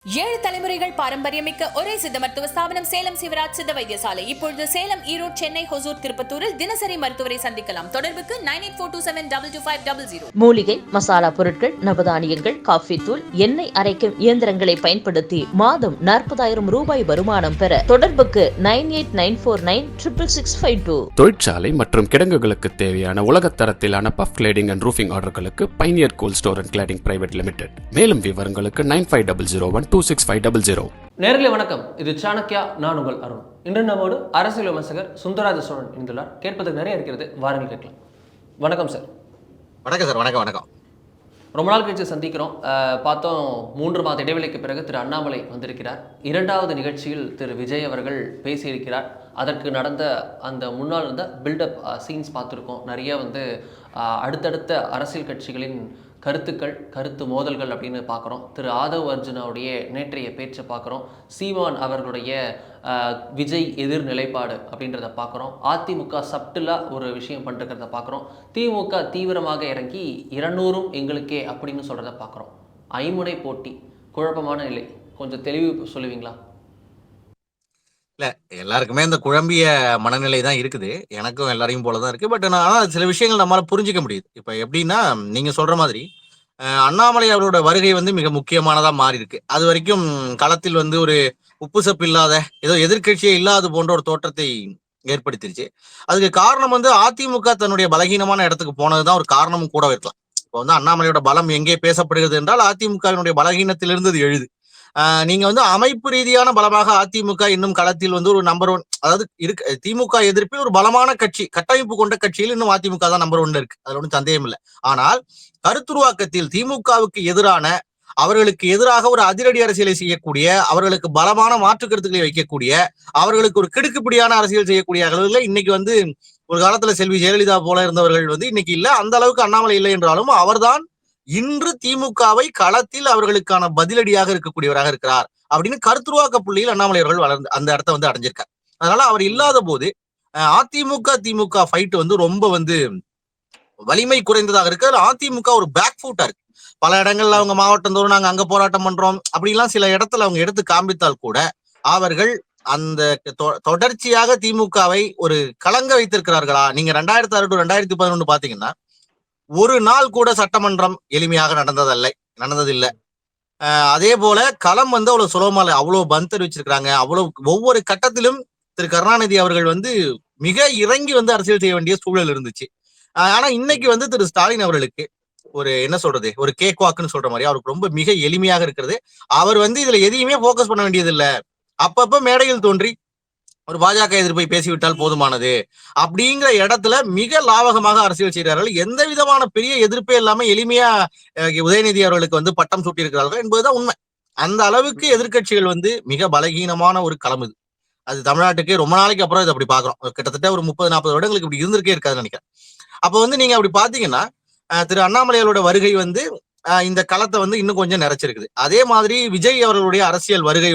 ஏழு தலைமுறைகள் பாரம்பரியமிக்க ஒரே சித்த மருத்துவ ஸ்தாபனம் சேலம் சிவராஜ் சித்த வைத்தியசாலை. இப்பொழுது சேலம், ஈரோடு, சென்னை, ஹொசூர், திருப்பத்தூரில் தினசரி மருத்துவரை சந்திக்கலாம். தொடர்புக்கு 9842722500. மூலிகை மசாலா பொருட்கள், நவதானியங்கள், காஃபி தூள், எண்ணெய் அரைக்கும் இயந்திரங்களை பயன்படுத்தி மாதம் 40,000 ரூபாய் வருமானம் பெற தொடர்புக்கு 9894966652. தொழிற்சாலை மற்றும் கிடங்குகளுக்கு தேவையான உலகத்தரத்திலான பஃப் கிளேடிங் அண்ட் ரூஃபிங் ஆர்டர்களுக்கு Pioneer Cool Store and Cladding Private Limited. மேலும் விவரங்களுக்கு 9500126500. நேர்களே வணக்கம், இது சாணக்கியா, நான் உங்கள் அருண். இன்று நம்மோடு அரசியல் விமர்சகர் சுந்தரராஜ சோழன் இணைந்துள்ளார். கேட்பதற்கு நிறைய இருக்கிறது, வாருங்கள் கேட்கலாம். வணக்கம் சார். வணக்கம் சார். வணக்கம். ரொம்ப நாள் கழிச்சு சந்திக்கிறோம். பார்த்தோம் 3 மாத இடைவெளிக்கு பிறகு திரு அண்ணாமலை வந்திருக்கிறார். 2வது நிகழ்ச்சியில் திரு விஜய் அவர்கள் பேசியிருக்கிறார். அதற்கு நடந்த அந்த முன்னால் இருந்த பில்டப் சீன்ஸ் பார்த்துருக்கோம். நிறைய அடுத்தடுத்த அரசியல் கட்சிகளின் கருத்து மோதல்கள் அப்படின்னு பார்க்குறோம். திரு ஆதவ் அர்ஜுனாவுடைய நேற்றைய பேச்சை பார்க்குறோம். சீமான் அவர்களுடைய விஜய் எதிர் நிலைப்பாடு அப்படின்றத பார்க்குறோம். அதிமுக சப்டிலாக ஒரு விஷயம் பண்ணிருக்கிறத பார்க்குறோம். திமுக தீவிரமாக இறங்கி 200 எங்களுக்கே அப்படின்னு சொல்கிறத பார்க்குறோம். ஐமுனை போட்டி, குழப்பமான நிலை, கொஞ்சம் தெளிவு சொல்லுவீங்களா? இல்லை, எல்லாருக்குமே இந்த குழம்பிய மனநிலை தான் இருக்குது. எனக்கும் எல்லாரையும் போல தான் இருக்குது. பட் ஆனால் சில விஷயங்கள் நம்மளால் புரிஞ்சிக்க முடியுது. இப்போ எப்படின்னா, நீங்கள் சொல்கிற மாதிரி அண்ணாமலை அவரோட வருகை மிக முக்கியமானதாக மாறி இருக்கு. அது வரைக்கும் களத்தில் ஒரு உப்பு சப்பு இல்லாத, ஏதோ எதிர்கட்சியே இல்லாத போன்ற ஒரு தோற்றத்தை ஏற்படுத்திருச்சு. அதுக்கு காரணம் அதிமுக தன்னுடைய பலகீனமான இடத்துக்கு போனதுதான் ஒரு காரணமும் கூட இருக்கலாம். இப்போ அண்ணாமலையோட பலம் எங்கே பேசப்படுகிறது என்றால் அதிமுகவினுடைய பலகீனத்திலிருந்து அது எழுது. நீங்க அமைப்பு ரீதியான பலமாக அதிமுக இன்னும் களத்தில் ஒரு நம்பர் 1, அதாவது இருக்கு. திமுக எதிர்ப்பில் ஒரு பலமான கட்சி, கட்டமைப்பு கொண்ட கட்சியில் இன்னும் அதிமுக தான் நம்பர் 1 இருக்கு. அதுல ஒன்றும் சந்தேகம் இல்லை. ஆனால் கருத்துருவாக்கத்தில் திமுகவுக்கு எதிரான, அவர்களுக்கு எதிராக ஒரு அதிரடி அரசியலை செய்யக்கூடிய, அவர்களுக்கு பலமான மாற்று கருத்துக்களை வைக்கக்கூடிய, அவர்களுக்கு ஒரு கிடுக்குப்பிடியான அரசியல் செய்யக்கூடிய அளவில் இன்னைக்கு ஒரு காலத்துல செல்வி ஜெயலலிதா போல இருந்தவர்கள் இன்னைக்கு இல்ல. அந்த அளவுக்கு அண்ணாமலை இல்லை என்றாலும் அவர்தான் இன்று திமுகவை களத்தில் அவர்களுக்கான பதிலடியாக இருக்கக்கூடியவராக இருக்கிறார் அப்படின்னு கருத்துருவாக்க புள்ளியில் அண்ணாமலை அவர்கள் வளர்ந்து அந்த இடத்த அடைஞ்சிருக்கார். அதனால அவர் இல்லாத போது அதிமுக திமுக ஃபைட் ரொம்ப வலிமை குறைந்ததாக இருக்கு. அதிமுக ஒரு பேக் ஃபுட்டா இருக்கு. பல இடங்கள்ல அவங்க மாவட்டம் தோறும் நாங்க அங்க போராட்டம் பண்றோம் அப்படிலாம் சில இடத்துல அவங்க எடுத்து காண்பித்தால் கூட அவர்கள் அந்த தொடர்ச்சியாக திமுகவை ஒரு கலங்க வைத்திருக்கிறார்களா? நீங்க 2006 to 2011 பாத்தீங்கன்னா ஒரு நாள் கூட சட்டமன்றம் எளிமையாக நடந்ததில்லை. அதே போல களம் அவ்வளவு சுலபமா இல்லை. அவ்வளவு பந்தர் வச்சிருக்கிறாங்க. அவ்வளவு ஒவ்வொரு கட்டத்திலும் திரு கருணாநிதி அவர்கள் மிக இறங்கி அரசியல் செய்ய வேண்டிய சூழல் இருந்துச்சு. ஆனா இன்னைக்கு திரு ஸ்டாலின் அவர்களுக்கு ஒரு என்ன சொல்றது, ஒரு கேக் வாக்குன்னு சொல்ற மாதிரி அவருக்கு ரொம்ப மிக எளிமையாக இருக்கிறது. அவர் இதுல எதையுமே போக்கஸ் பண்ண வேண்டியது இல்லை. அப்பப்ப மேடையில் தோன்றி ஒரு பாஜக எதிர்ப்பை பேசிவிட்டால் போதுமானது அப்படிங்கிற இடத்துல மிக லாவகமாக அரசியல் செய்கிறார்கள். எந்த விதமான பெரிய எதிர்ப்பே இல்லாம எளிமையா உதயநிதி அவர்களுக்கு பட்டம் சூட்டி இருக்கிறார்கள் என்பதுதான் உண்மை. அந்த அளவுக்கு எதிர்கட்சிகள் மிக பலகீனமான ஒரு களம் இது. அது தமிழ்நாட்டுக்கு ரொம்ப நாளைக்கு அப்புறம் இது அப்படி பாக்குறோம். கிட்டத்தட்ட ஒரு 30-40 வருடங்களுக்கு இப்படி இருந்திருக்கே இருக்காதுன்னு நினைக்கிறேன். அப்ப நீங்க அப்படி பாத்தீங்கன்னா திரு அண்ணாமலையோட வருகை இந்த களத்தை இன்னும் கொஞ்சம் நிறைச்சிருக்குது. அதே மாதிரி விஜய் அவர்களுடைய அரசியல் வருகை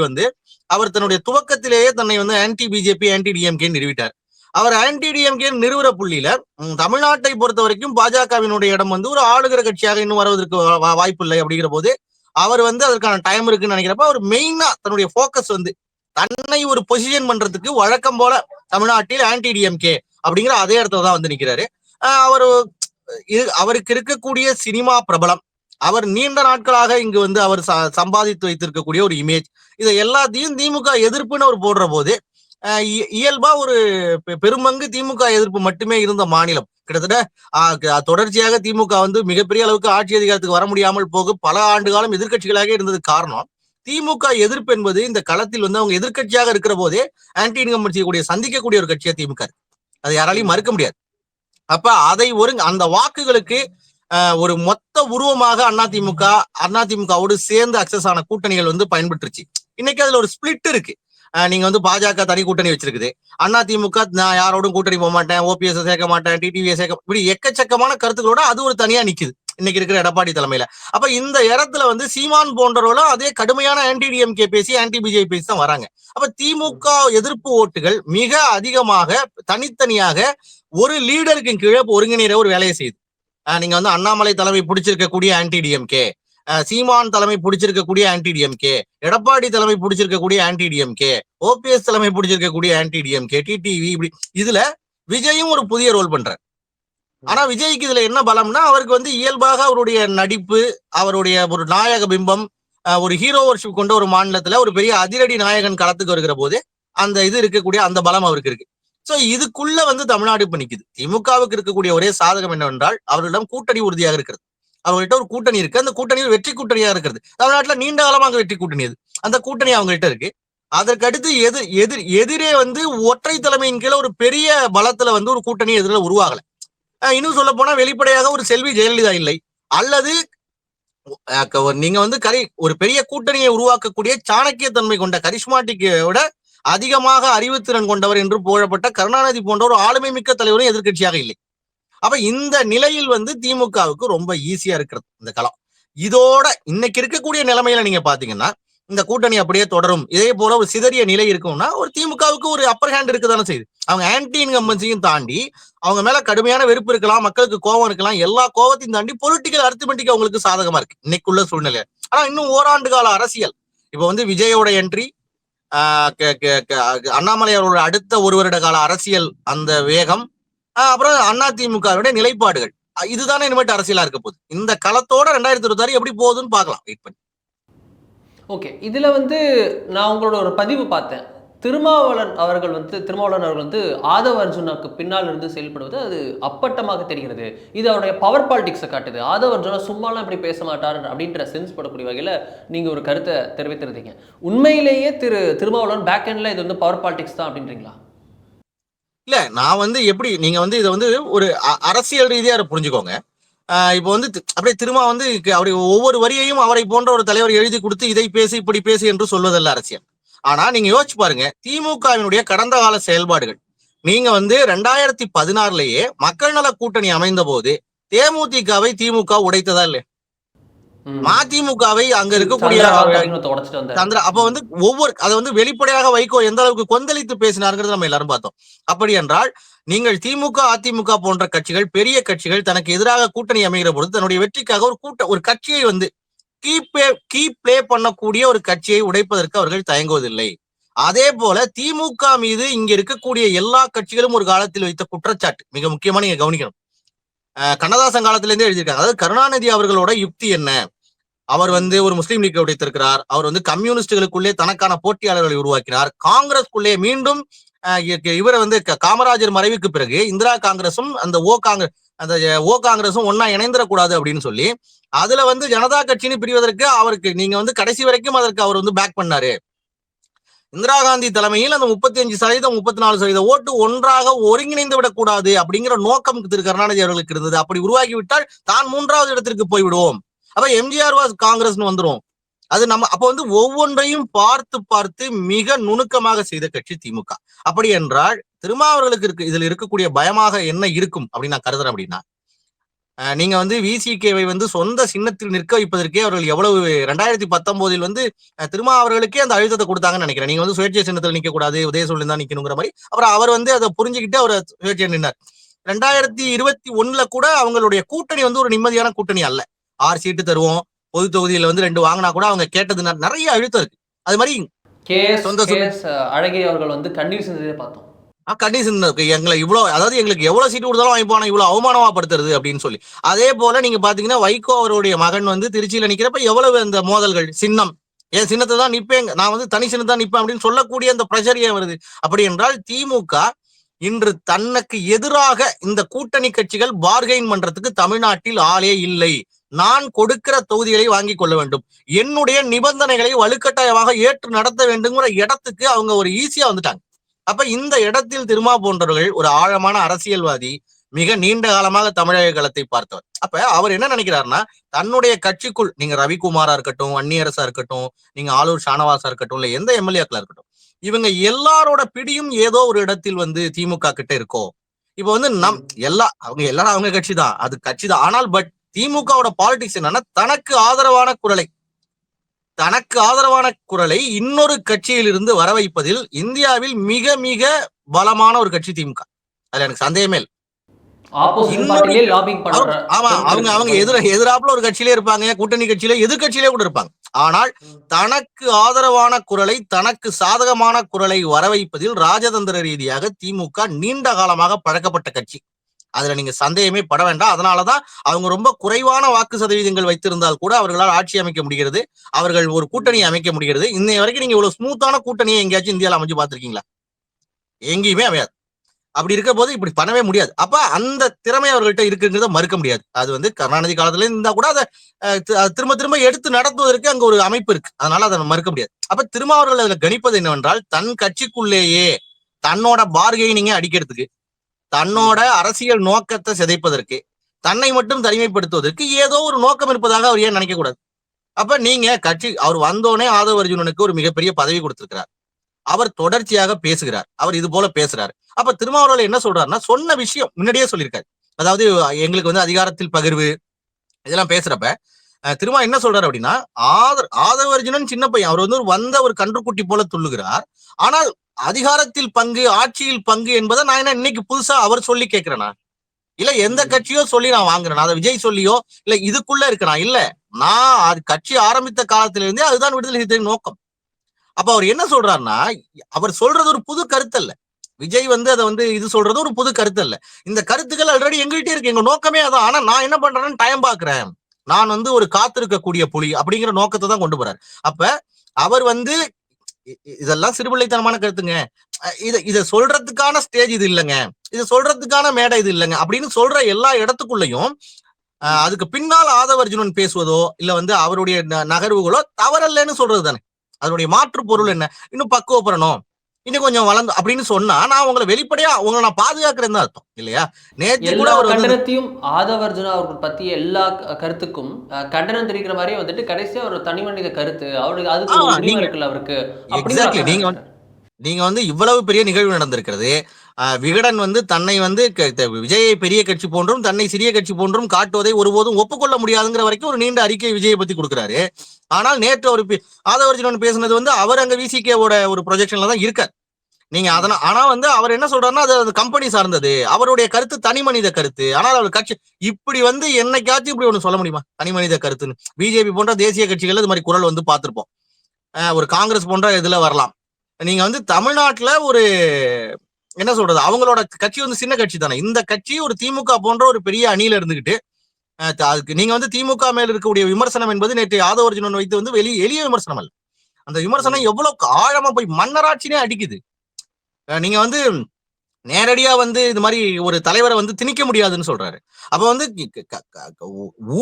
அவர் தன்னுடைய துவக்கத்திலேயே தன்னை ஆன்டி பிஜேபி, ஆன்டி டிஎம்கே நிறுவிட்டார். அவர் ஆன்டி டிஎம்கே நிறுவன புள்ளியில தமிழ்நாட்டை பொறுத்த வரைக்கும் பாஜகவினுடைய இடம் ஒரு ஆளுகிற கட்சியாக இன்னும் வருவதற்கு வாய்ப்பு இல்லை. அப்படிங்கிற போது அவர் அதற்கான டைம் இருக்குன்னு நினைக்கிறப்ப அவர் மெயினா தன்னுடைய போக்கஸ் தன்னை ஒரு பொசிஷன் பண்றதுக்கு வழக்கம் போல தமிழ்நாட்டில் ஆன்டி டிஎம்கே அப்படிங்கிற அதே இடத்துல தான் நிக்கிறாரு. அவருக்கு இருக்கக்கூடிய சினிமா பிரபலம், அவர் நீண்ட நாட்களாக இங்கு அவர் சம்பாதித்து வைத்திருக்கக்கூடிய ஒரு இமேஜ், இதை எல்லாத்தையும் திமுக எதிர்ப்புன்னு அவர் போடுற போது இயல்பா ஒரு பெருமங்கு திமுக எதிர்ப்பு மட்டுமே இருந்த மாநிலம் கிட்டத்தட்ட தொடர்ச்சியாக திமுக மிகப்பெரிய அளவுக்கு ஆட்சி அதிகாரத்துக்கு வர முடியாமல் போக பல ஆண்டு காலம் எதிர்கட்சிகளாக இருந்தது. காரணம் திமுக எதிர்ப்பு என்பது இந்த களத்தில் அவங்க எதிர்கட்சியாக இருக்கிற போதே ஆன்டி இன்கம்பன்சி கூடிய சந்திக்கக்கூடிய ஒரு கட்சியா திமுக இருக்கு. அதை யாராலையும் மறுக்க முடியாது. அப்ப அதை அந்த வாக்குகளுக்கு ஒரு மொத்த உருவமாக அதிமுகவோடு சேர்ந்து அக்சஸ் ஆன கூட்டணிகள் பயன்பட்டுருச்சு. இன்னைக்கு அதுல ஒரு ஸ்பிளிட் இருக்கு. நீங்க பாஜக தனி கூட்டணி வச்சிருக்குது. அதிமுக நான் யாரோடும் கூட்டணி போக மாட்டேன், ஓபிஎஸ் சேர்க்க மாட்டேன், டிடிவியை சேர்க்க, இப்படி எக்கச்சக்கமான கருத்துக்களோட அது ஒரு தனியா நிக்குது இன்னைக்கு இருக்கிற எடப்பாடி தலைமையில. அப்ப இந்த இடத்துல சீமான் போன்றவர்களும் அதே கடுமையான ஆன்டி டிஎம்கே பேசி, ஆன்டி பிஜேபி பேசி தான் வராங்க. அப்ப திமுக எதிர்ப்பு ஓட்டுகள் மிக அதிகமாக தனித்தனியாக ஒரு லீடருக்கு கீழே ஒருங்கிணைற ஒரு வேலையை செய்யுது. நீங்க அண்ணாமலை தலைமை பிடிச்சிருக்கக்கூடிய ஆன்டி டிஎம்கே, சீமான் தலைமை பிடிச்சிருக்கக்கூடிய ஆன்டி டிஎம்கே, எடப்பாடி தலைமை பிடிச்சிருக்கக்கூடிய ஆன்டி டிஎம்கே, ஓபிஎஸ் தலைமை பிடிச்சிருக்கக்கூடிய ஆன்டி டிஎம்கே, டிடிவி, இப்படி இதுல விஜயும் ஒரு புதிய ரோல் பண்றார். ஆனா விஜய்க்கு இதுல என்ன பலம்னா, அவருக்கு வந்து இயல்பாக அவருடைய நடிப்பு, அவருடைய ஒரு நாயக பிம்பம், ஒரு ஹீரோ வர்ஷிப் கொண்ட ஒரு மாநிலத்துல ஒரு பெரிய அதிரடி நாயகன் களத்துக்கு வருகிற போது அந்த இது இருக்கக்கூடிய அந்த பலம் அவருக்கு இருக்கு. சோ இதுக்குள்ள வந்து தமிழ்நாடு இப்ப நிக்குது. திமுகவுக்கு இருக்கக்கூடிய ஒரே சாதகம் என்னவென்றால், அவர்களிடம் கூட்டணி உறுதியாக இருக்கிறது. அவங்ககிட்ட ஒரு கூட்டணி இருக்கு. அந்த கூட்டணி வெற்றி கூட்டணியா இருக்கிறது. தமிழ்நாட்டுல நீண்ட காலமாக வெற்றி கூட்டணி அது. அந்த கூட்டணி அவங்ககிட்ட இருக்கு. அதற்கடுத்து எதிரே வந்து ஒற்றை தலைமையின் கீழே ஒரு பெரிய பலத்துல வந்து ஒரு கூட்டணி எதிர உருவாகல. இன்னும் சொல்ல போனா வெளிப்படையாக ஒரு செல்வி ஜெயலலிதா இல்லை, அல்லது நீங்க வந்து ஒரு பெரிய கூட்டணியை உருவாக்கக்கூடிய சாணக்கிய தன்மை கொண்ட கரிஷ்மாட்டிக்கை விட அதிகமாக அறிவுத்திறன் கொண்டவர் என்று புகழப்பட்ட கருணாநிதி போன்ற ஒரு ஆளுமை மிக்க தலைவரும் எதிர்கட்சியாக இல்லை. அப்ப இந்த நிலையில் வந்து திமுகவுக்கு ரொம்ப ஈஸியா இருக்கிறது இந்த களம். இதோட இன்னைக்கு இருக்கக்கூடிய நிலைமையில நீங்க பாத்தீங்கன்னா, இந்த கூட்டணி அப்படியே தொடரும், இதே போல ஒரு சிதறிய நிலை இருக்கும்னா, ஒரு திமுகவுக்கு ஒரு அப்பர் ஹேண்ட் இருக்குதானே செய்யுது. அவங்க ஆன்டி இன்கம்பன்சியும் தாண்டி அவங்க மேல கடுமையான வெறுப்பு இருக்கலாம், மக்களுக்கு கோபம் இருக்கலாம், எல்லா கோபத்தையும் தாண்டி பொலிட்டிக்கல் அரித்மெட்டிக் அவங்களுக்கு சாதகமா இருக்கு இன்னைக்குள்ள சூழ்நிலை. ஆனா இன்னும் ஓராண்டு கால அரசியல், இப்ப வந்து விஜயோட என்ட்ரி, அண்ணாமலை அவரோட அடுத்த ஒரு வருட கால அரசியல் அந்த வேகம், அப்புறம் அதிமுகவுடைய நிலைப்பாடுகள், இதுதானே இனிமேட்டு அரசியலா இருக்க போகுது. இந்த களத்தோட 2026 எப்படி போகுதுன்னு பார்க்கலாம், வெயிட் பண்ணி. ஓகே, இதுல வந்து நான் உங்களோட ஒரு பதிவு பார்த்தேன். திருமாவளவன் அவர்கள் வந்து ஆதவ அர்ஜுனாக்கு பின்னால் இருந்து செயல்படுவது அது அப்பட்டமாக தெரிகிறது. இது அவருடைய பவர் பாலிடிக்ஸை காட்டுது. ஆதவ அர்ஜுனா சும்மாலாம் இப்படி பேச மாட்டார் அப்படின்ற சென்ஸ் படக்கூடிய வகையில் நீங்க ஒரு கருத்தை தெரிவித்திருந்தீங்க. உண்மையிலேயே திருமாவளவன் பேக் எண்ட்ல இது வந்து பவர் பாலிடிக்ஸ் தான் அப்படின்றீங்களா? இல்ல, நான் வந்து எப்படி நீங்க வந்து இதை வந்து ஒரு அரசியல் ரீதியா புரிஞ்சுக்கோங்க. இப்போ வந்து அப்படியே திரும்ப வந்து அவருடைய ஒவ்வொரு வரியையும் அவரை போன்ற ஒரு தலைவர் எழுதி கொடுத்து இதை பேசி இப்படி பேசி என்று சொல்வதல்ல அரசியல். ஆனா நீங்க யோசிச்சு பாருங்க, திமுகவினுடைய கடந்த கால செயல்பாடுகள். நீங்க வந்து 2016 மக்கள் நல கூட்டணி அமைந்த போது தேமுதிகவை திமுக உடைத்ததா இல்லையா? மதிமுகவை அங்க இருக்கக்கூடிய அப்ப வந்து அதை வந்து வெளிப்படையாக வைகோ எந்த அளவுக்கு கொந்தளித்து பேசினாருங்கிறது நம்ம எல்லாரும் பார்த்தோம். அப்படி என்றால் நீங்கள் திமுக, அதிமுக போன்ற கட்சிகள், பெரிய கட்சிகள் தனக்கு எதிராக கூட்டணி அமைகிற பொழுது தன்னுடைய வெற்றிக்காக ஒரு கட்சியை வந்து கீ பிளே பண்ணக்கூடிய ஒரு கட்சியை உடைப்பதற்கு அவர்கள் தயங்குவதில்லை. அதே போல திமுக மீது இங்க இருக்கக்கூடிய எல்லா கட்சிகளும் ஒரு காலத்தில் வைத்த குற்றச்சாட்டு மிக முக்கியமா நீங்க கவனிக்கணும். கண்ணதாசன் காலத்துல இருந்தே எழுதியிருக்காங்க. அதாவது கருணாநிதி அவர்களோட யுக்தி என்ன, அவர் வந்து ஒரு முஸ்லீம் லீக் உடைத்திருக்கிறார், அவர் வந்து கம்யூனிஸ்டுகளுக்குள்ளே தனக்கான போட்டியாளர்களை உருவாக்கினார், காங்கிரஸ்குள்ளே மீண்டும் இவரை வந்து காமராஜர் மறைவுக்கு பிறகு இந்திரா காங்கிரசும் அந்த ஓ காங்கிரசும் ஒன்னா இணைந்திடக்கூடாது அப்படின்னு சொல்லி அதுல வந்து ஜனதா கட்சின்னு பிரிவதற்கு அவருக்கு நீங்க வந்து கடைசி வரைக்கும் அதற்கு அவர் வந்து பேக் பண்ணாரு. இந்திரா காந்தி தலைமையில் அந்த 35%, 34% ஓட்டு ஒன்றாக ஒருங்கிணைந்து விடக்கூடாது அப்படிங்கிற நோக்கம் திரு கருணாநிதி அவர்களுக்கு இருந்தது. அப்படி உருவாகிவிட்டால் தான் 3வது இடத்திற்கு போய்விடுவோம், அப்ப எம்ஜிஆர் வாஸ் காங்கிரஸ்னு வந்துரும். அது நம்ம அப்ப வந்து ஒவ்வொன்றையும் பார்த்து பார்த்து மிக நுணுக்கமாக செய்த கட்சி திமுக. அப்படி என்றால் திருமாவர்களுக்கு இதுல இருக்கக்கூடிய பயமாக என்ன இருக்கும் அப்படின்னு நான் கருதுறேன். அப்படின்னா நீங்க வந்து விசிகேவை வந்து சொந்த சின்னத்தில் நிற்க வைப்பதற்கே அவர்கள் எவ்வளவு 2019 வந்து திருமாவர்களுக்கே அந்த அழுத்தத்தை கொடுத்தாங்கன்னு நினைக்கிறேன். நீங்க வந்து சுயேட்சை சின்னத்தில் நிக்க கூடாது, உதயசூழல் தான் நிக்கணுங்கிற மாதிரி. அப்புறம் அவர் வந்து அதை புரிஞ்சுக்கிட்டு அவர் சுயேட்சை நின்றார். 2021 கூட அவங்களுடைய கூட்டணி வந்து ஒரு நிம்மதியான கூட்டணி அல்ல. 6 சீட்டு தருவோம், பொது தொகுதியில வந்து 2 வாங்கினா கூட அவங்க கேட்டது நிறைய அழுத்தம் இருக்கு. அது மாதிரி அழகிய அவர்கள் வந்து கண்ணீர் சிந்ததை பார்த்தோம். கண்டிஷன் இருக்கு, எங்களை இவ்வளவு, அதாவது எங்களுக்கு எவ்வளவு சீட்டு கொடுத்தாலும் வாங்கிப்போனா இவ்வளவு அவமானமாப்படுத்துறது அப்படின்னு சொல்லி. அதே போல நீங்க பாத்தீங்கன்னா வைகோ அவருடைய மகன் வந்து திருச்சியில நிக்கிறப்ப எவ்வளவு அந்த மோதல்கள், சின்னம் என் சின்னத்தை தான் நிப்பேன், நான் வந்து தனி சின்னத்தை தான் நிப்பேன் அப்படின்னு சொல்லக்கூடிய அந்த பிரஷர் ஏன் வருது? அப்படி என்றால் திமுக இன்று தனக்கு எதிராக இந்த கூட்டணி கட்சிகள் பார்கெயின் பண்றதுக்கு தமிழ்நாட்டில் ஆளே இல்லை. நான் கொடுக்கிற தொகுதிகளை வாங்கி கொள்ள வேண்டும், என்னுடைய நிபந்தனைகளை வலுக்கட்டாயமாக ஏற்று நடத்த வேண்டுங்கிற இடத்துக்கு அவங்க ஒரு ஈஸியா வந்துட்டாங்க. அப்ப இந்த இடத்தில் திருமா போன்றவர்கள் ஒரு ஆழமான அரசியல்வாதி, மிக நீண்ட காலமாக தமிழக களத்தை பார்த்தவர். அப்ப அவர் என்ன நினைக்கிறாருன்னா, தன்னுடைய கட்சிக்குள் நீங்க ரவிக்குமாரா இருக்கட்டும், வன்னியரசா இருக்கட்டும், நீங்க ஆளூர் ஷானவாசா இருக்கட்டும், இல்ல எந்த எம்எல்ஏக்களா இருக்கட்டும், இவங்க எல்லாரோட பிடியும் ஏதோ ஒரு இடத்தில் வந்து திமுக கிட்ட இருக்கோ. இப்ப வந்து அவங்க எல்லாரும் அவங்க கட்சி தான், அது கட்சி தான். ஆனால் பட் திமுகவோட பாலிடிக்ஸ் என்னன்னா, தனக்கு ஆதரவான குரலை இன்னொரு கட்சியில் இருந்து வர வைப்பதில் இந்தியாவில் மிக மிக பலமான ஒரு கட்சி திமுக. அதுல எனக்கு சந்தேகமே இல்லை. ஆப்போசிட் பார்ட்டிலே லாபிங் பண்ற ஆமா, அவங்க எதிராப்புல ஒரு கட்சியிலே இருப்பாங்க, கூட்டணி கட்சியில எதிர்கட்சியிலே கூட இருப்பாங்க. ஆனால் தனக்கு ஆதரவான குரலை, தனக்கு சாதகமான குரலை வரவைப்பதில் ராஜதந்திர ரீதியாக திமுக நீண்ட காலமாக பழக்கப்பட்ட கட்சி. அதுல நீங்க சந்தேகமே பட வேண்டாம். அதனாலதான் அவங்க ரொம்ப குறைவான வாக்கு சதவீதங்கள் வைத்திருந்தால் கூட அவர்களால் ஆட்சி அமைக்க முடிகிறது, அவர்கள் ஒரு கூட்டணியை அமைக்க முடிகிறது. இன்னைய வரைக்கும் நீங்க இவ்வளவு ஸ்மூத்தான கூட்டணியை எங்கேயாச்சும் இந்தியாவில் அமைச்சு பார்த்திருக்கீங்களா? எங்கேயுமே அமையாது. அப்படி இருக்க போது இப்படி பண்ணவே முடியாது. அப்ப அந்த திறமை அவர்கள்ட்ட இருக்குங்கிறத மறுக்க முடியாது. அது வந்து கருணாநிதி காலத்துல இருந்தா கூட அதை திரும்ப திரும்ப எடுத்து நடத்துவதற்கு அங்க ஒரு அமைப்பு இருக்கு. அதனால அதை மறுக்க முடியாது. அப்ப திருமாவர்கள் அதுல கணிப்பது என்னவென்றால், தன் கட்சிக்குள்ளேயே தன்னோட பார்கெனிங்க அடிக்கிறதுக்கு, தன்னோட அரசியல் நோக்கத்தை சிதைப்பதற்கு, தன்னை மட்டும் தனிமைப்படுத்துவதற்கு ஏதோ ஒரு நோக்கம் இருப்பதாக அவர் ஏன் நினைக்க கூடாது? அப்ப நீங்க கட்சி அவர் வந்தோடனே ஆதவ அர்ஜுனனுக்கு ஒரு மிகப்பெரிய பதவி கொடுத்திருக்கிறார். அவர் தொடர்ச்சியாக பேசுகிறார், அவர் இது போல பேசுறாரு. அப்ப திருமாவளவன் என்ன சொல்றாருன்னா, சொன்ன விஷயம் முன்னாடியே சொல்லியிருக்காரு. அதாவது எங்களுக்கு வந்து அதிகாரத்தில் பகிர்வு இதெல்லாம் பேசுறப்ப திருமா என்ன சொல்றாரு அப்படின்னா, ஆதவ அர்ஜுனன் சின்ன பையன், அவர் வந்து வந்த ஒரு கன்றுக்குட்டி போல துள்ளுகிறார். ஆனால் அதிகாரத்தில் பங்கு, ஆட்சியில் பங்கு என்பதை நான் என்ன இன்னைக்கு புதுசா அவர் சொல்லி கேட்கிறேனா? இல்ல எந்த கட்சியோ சொல்லி நான் வாங்குறேன், அதை விஜய் சொல்லியோ இல்ல இதுக்குள்ள இருக்கிறான் இல்ல, நான் அது கட்சி ஆரம்பித்த காலத்திலிருந்தே அதுதான் விடுதலை சிறுத்தைகளின் நோக்கம். அப்ப அவர் என்ன சொல்றாருன்னா, அவர் சொல்றது ஒரு புது கருத்து அல்ல. விஜய் வந்து அதை வந்து இது சொல்றது ஒரு புது கருத்து அல்ல. இந்த கருத்துக்கள் ஆல்ரெடி எங்ககிட்ட இருக்கு, எங்க நோக்கமே அதான். ஆனா நான் என்ன பண்றேன்னு டைம் பாக்குறேன், நான் வந்து ஒரு காத்திருக்கக்கூடிய புலி அப்படிங்கிற நோக்கத்தை தான் கொண்டு போறாரு. அப்ப அவர் வந்து இதெல்லாம் சிறுபிள்ளைத்தனமான கருத்துங்க, இத சொல்றதுக்கான ஸ்டேஜ் இது இல்லைங்க, இதை சொல்றதுக்கான மேடை இது இல்லைங்க அப்படின்னு சொல்ற எல்லா இடத்துக்குள்ளயும் அதுக்கு பின்னால் ஆதவ அர்ஜுனன் பேசுவதோ இல்ல வந்து அவருடைய நகர்வுகளோ தவறல்லன்னு சொல்றது தானே. அதனுடைய மாற்று பொருள் என்ன? இன்னும் பக்குவப்படணும், இன்னும் கொஞ்சம் வளர்ந்து அப்படின்னு சொன்னா நான் உங்களை வெளிப்படையா உங்களை நான் பாதுகாக்கிறேன்னு தான் அர்த்தம் இல்லையா? நேற்று கூட ஒரு கண்டனத்தையும் ஆதவ அர்ஜுனா அவர்கள் பத்திய எல்லா கருத்துக்கும் கண்டனம் தெரிவிக்கிற மாதிரியே வந்துட்டு கடைசியா ஒரு தனி மனித கருத்து அவருக்கு அதுக்கு இருக்குல்ல அவருக்கு. எக்ஸாக்ட்லி. நீங்க வந்து இவ்வளவு பெரிய நிகழ்வு நடந்திருக்கிறது. விகடன் வந்து தன்னை வந்து விஜயை பெரிய கட்சி போன்றும் தன்னை சிறிய கட்சி போன்றும் காட்டுவதை ஒருபோதும் ஒப்புக்கொள்ள முடியாதுங்கிற வரைக்கும் ஒரு நீண்ட அறிக்கை விஜயை பத்தி கொடுக்குறாரு. ஆனால் நேற்று ஒரு ஆதவ அர்ஜுனன் பேசுனது வந்து அவர் அங்க விசிகேவோட ஒரு ப்ரொஜெக்ஷன்ல தான் இருக்கார். நீங்க அதனால ஆனா வந்து அவர் என்ன சொல்றாருன்னா, அது கம்பெனி சார்ந்தது, அவருடைய கருத்து தனி மனித கருத்து. ஆனால் அவர் கட்சி இப்படி வந்து என்னைக்காச்சும் இப்படி ஒண்ணு சொல்ல முடியுமா தனி மனித கருத்துன்னு? பிஜேபி போன்ற தேசிய கட்சிகள் இது மாதிரி குரல் வந்து பார்த்திருப்போம், ஒரு காங்கிரஸ் போன்ற இதுல வரலாம். நீங்க வந்து தமிழ்நாட்டுல ஒரு என்ன சொல்றது, அவங்களோட கட்சி வந்து சின்ன கட்சி தானே. இந்த கட்சி ஒரு திமுக போன்ற ஒரு பெரிய அணியில இருந்துகிட்டு அதுக்கு நீங்க வந்து திமுக மேல இருக்கக்கூடிய விமர்சனம் என்பது நேற்று ஆதவ அர்ஜுனன் வைத்து வந்து எளிய விமர்சனம் அல்ல. அந்த விமர்சனம் எவ்வளவு ஆழமா போய் மன்னராட்சினே அடிக்குது. நீங்க வந்து நேரடியா வந்து இது மாதிரி ஒரு தலைவரை வந்து திணிக்க முடியாதுன்னு சொல்றாரு. அப்ப வந்து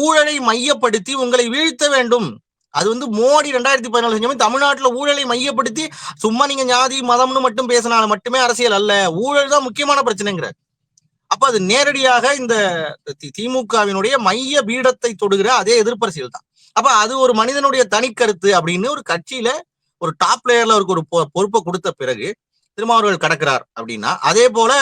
ஊழலை மையப்படுத்தி உங்களை வீழ்த்த வேண்டும். அது வந்து மோடி 2014 செஞ்ச தமிழ்நாட்டுல ஊழலை மையப்படுத்தி சும்மா நீங்க ஜாதி மதம்னு மட்டும் பேசினால மட்டுமே அரசியல் அல்ல, ஊழல் தான் முக்கியமான பிரச்சனைங்கிற. அப்ப அது நேரடியாக இந்த திமுகவினுடைய மைய பீடத்தை தொடுகிற அதே எதிர்ப்பரசியல் தான். அப்ப அது ஒரு மனிதனுடைய தனி கருத்து அப்படின்னு ஒரு கட்சியில ஒரு டாப் பிளேயர்ல அவருக்கு ஒரு பொறுப்பை கொடுத்த பிறகு திருமாவர்கள் கடக்கிறார் அப்படின்னா, அதே போல